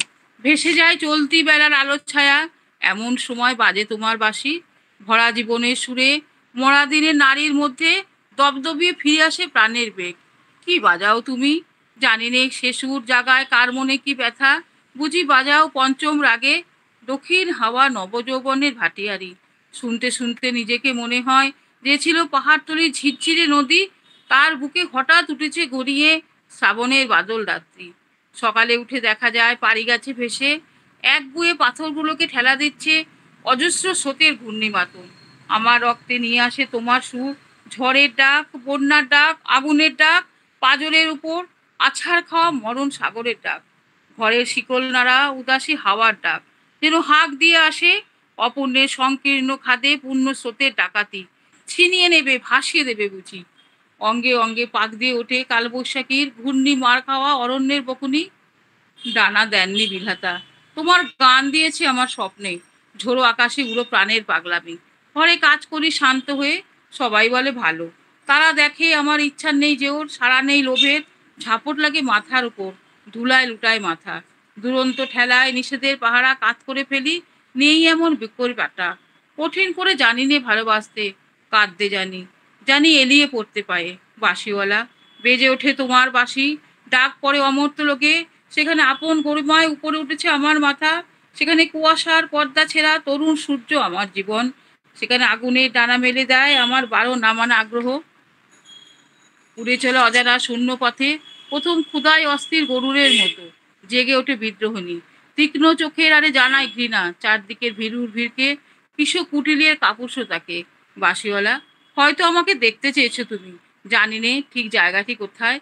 M: ভেসে যায় চলতি বেলার আলোর ছায়া। এমন সময় বাজে তোমার বাঁশি, ভরা জীবনের সুরে, মরা দিনের নারীর মধ্যে দপদপিয়ে ফিরে আসে প্রাণের বেগ। কি বাজাও তুমি, জানি নে সে সুর জাগায় কার মনে কি ব্যথা, বুঝি বাজাও পঞ্চম রাগে দক্ষিণ হাওয়া নবযৌবনের ভাটিয়ারি। শুনতে শুনতে নিজেকে মনে হয় যে ছিল পাহাড়তলির ঝিরঝিরে নদী, তার বুকে হঠাৎ উঠেছে গড়িয়ে শ্রাবণের বাদল রাত্রি। সকালে উঠে দেখা যায় পাড়ি গাছে ভেসে এক বুয়ে পাথরগুলোকে ঠেলা দিচ্ছে অজস্র স্রোতের ঘূর্ণিমাতন। আমার রক্তে নিয়ে আসে তোমার সুর, ঝড়ের ডাক, বন্যার ডাক, আগুনের ডাক, পাজরের উপর আছাড় খাওয়া মরণ সাগরের ডাক, ঘরের শিকল নাড়া উদাসী হাওয়ার ডাক, যেন হাঁক দিয়ে আসে অপূর্ণের সংকীর্ণ খাদে পূর্ণ স্রোতের ডাকাতি, ছিনিয়ে নেবে ভাসিয়ে দেবে বুঝি। অঙ্গে অঙ্গে পাক দিয়ে ওঠে কালবৈশাখীর ঘূর্ণি মার খাওয়া অরণ্যের বকুনি। ডানা দেননি বিধাতা, তোমার গান দিয়েছে আমার স্বপ্নে, ঝোড়ো আকাশে উড়ো প্রাণের পাগলামি। ঘরে কাজ করি শান্ত হয়ে, সবাই বলে ভালো, তারা দেখে আমার ইচ্ছা নেই যে ওর, সারা নেই লোভের, ঝাপট লাগে মাথার উপর, ধুলায় লুটায় মাথা। দুরন্ত ঠেলায় নিষেধের পাহারা কাত করে ফেলি, নেই এমন বিকরি পাটা। কঠিন করে জানি নে ভালোবাসতে, কাঁদতে জানি, জানি এলিয়ে পড়তে পায়ে। বাঁশিওয়ালা বেজে ওঠে তোমার বাঁশি, ডাক পড়ে অমর্ত্য লোকে, সেখানে আপন গরিমায় উপরে উঠেছে আমার মাথা, সেখানে কুয়াশার পর্দা ছেঁড়া তরুণ সূর্য আমার জীবন, সেখানে আগুনের ডানা মেলে দেয় আমার 12 নামানা আগ্রহ। উড়ে চলে অজানা শূন্য পথে প্রথম ক্ষুধায় অস্থির গরুরের মতো, জেগে ওঠে বিদ্রোহনী তীক্ষ্ণ চোখের আরে জানায় ঘৃণা, চারদিকের ভিড়ুর ভিড়কে কিশো কুটিলের কাপুরুষ তাকে। বাঁশিওয়ালা হয়তো আমাকে দেখতে চেয়েছো তুমি, জানি নে ঠিক জায়গাটি কোথায়,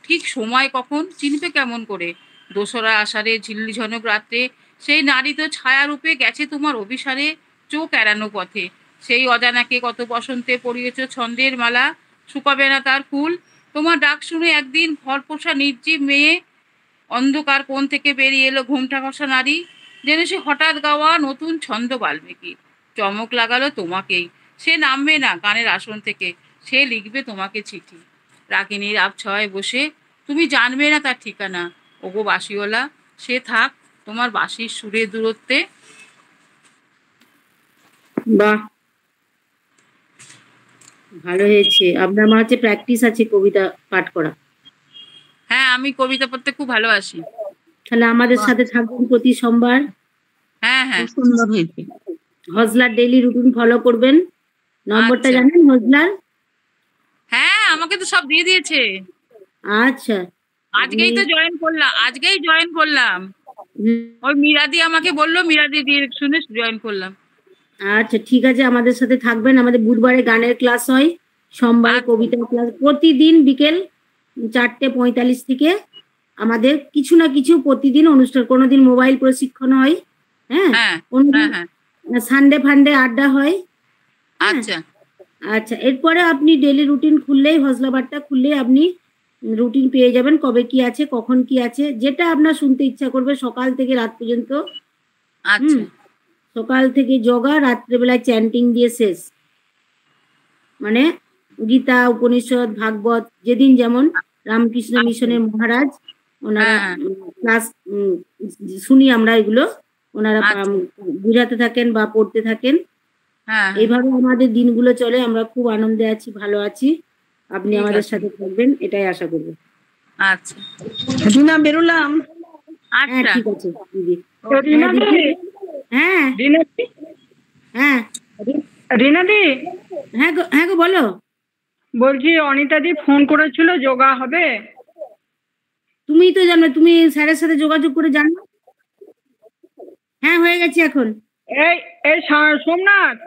M: ঠিক সময় কখন, চিনবে কেমন করে? দোসরা আষাঢ়ে ঝিল্লি ঝনক রাত্রে সেই নারী তো ছায়া রূপে গেছে তোমার অভিসারে চোখ এড়ানো পথে। সেই অজানাকে কত বসন্তে পরিয়েছ ছন্দের মালা, শুকাবে না তার ফুল। তোমার ডাক শুনে একদিন ভরপোষা নির্জীব মেয়ে অন্ধকার কোণ থেকে বেরিয়ে এলো ঘোমটা কষা নারী, যেন সে হঠাৎ গাওয়া নতুন ছন্দ বাল্মীকি। চমক লাগালো তোমাকেই, সে নামবে না গানের আসন থেকে, সে লিখবে তোমাকে চিঠি। রাগিনীর আবছায় বসে তুমি জানবে না তার ঠিকানা। ওগো বাঁশিওয়ালা সে থাক তোমার বাঁশির সুরের দূরত্বে।
A: বাহ ভালো হয়েছে। আপনার মা হচ্ছে প্র্যাকটিস আছে কবিতা পাঠ করা?
M: হ্যাঁ আমি কবিতা পড়তে খুব ভালোবাসি।
A: তাহলে আমাদের সাথে থাকবেন প্রতি সোমবার।
M: হ্যাঁ হ্যাঁ
A: সুন্দর হয়েছে। হজলার ডেইলি রুটিন ফলো করবেন। নম্বরটা জানেন হজলার?
M: হ্যাঁ আমাকে তো সব দিয়ে দিয়েছে।
A: আচ্ছা
M: আজকেই তো জয়েন করলাম। ওই মিরাদি আমাকে বললো, মিরাদি দিয়ে শুনে জয়েন করলাম।
A: আচ্ছা ঠিক আছে, আমাদের সাথে থাকবেন। আমাদের বুধবারে গানের ক্লাস হয়, সোমবারে কবিতার ক্লাস, প্রতিদিন বিকেল 4:45 থেকে আমাদের কিছু না কিছু প্রতিদিন অনুষ্ঠান। কোনোদিন মোবাইল প্রশিক্ষণ হয়, হ্যাঁ কোনোদিন সানডে ফান্ডে আড্ডা হয়।
M: আচ্ছা
A: আচ্ছা, এরপরে আপনি ডেলি রুটিন খুললেই, হজলা বার্তা খুললেই আপনি রুটিন পেয়ে যাবেন, কবে কি আছে, কখন কি আছে, যেটা আপনার শুনতে ইচ্ছা করবে সকাল থেকে রাত পর্যন্ত।
M: আচ্ছা
A: সকাল থেকে যোগা, রাত্রেবেলায় চ্যান্টিং দিয়ে শেষ। মানে গীতা, উপনিষদ, ভাগবত, যেদিন যেমন রামকৃষ্ণ মিশনের মহারাজ ওনারা ক্লাস শুনি আমরা, এগুলো ওনারা বুঝাতে থাকেন বা পড়তে থাকেন। এইভাবে আমাদের দিনগুলো চলে, আমরা খুব আনন্দে আছি, ভালো আছি। আপনি আমাদের সাথে থাকবেন এটাই আশা করব।
M: আচ্ছা
B: রিনা, বেরোলাম।
A: হ্যাঁ ঠিক আছে দিদি। হ্যাঁ হ্যাঁ
N: রিনাদি,
A: হ্যাঁ গো বলো।
N: বলছি অনিতাদি ফোন করেছিল, যোগা হবে?
A: তুমি তো জানো, তুমি স্যারের সাথে যোগাযোগ করে জানো। হ্যাঁ হয়ে গেছে এখন।
N: এই সোমনাথ,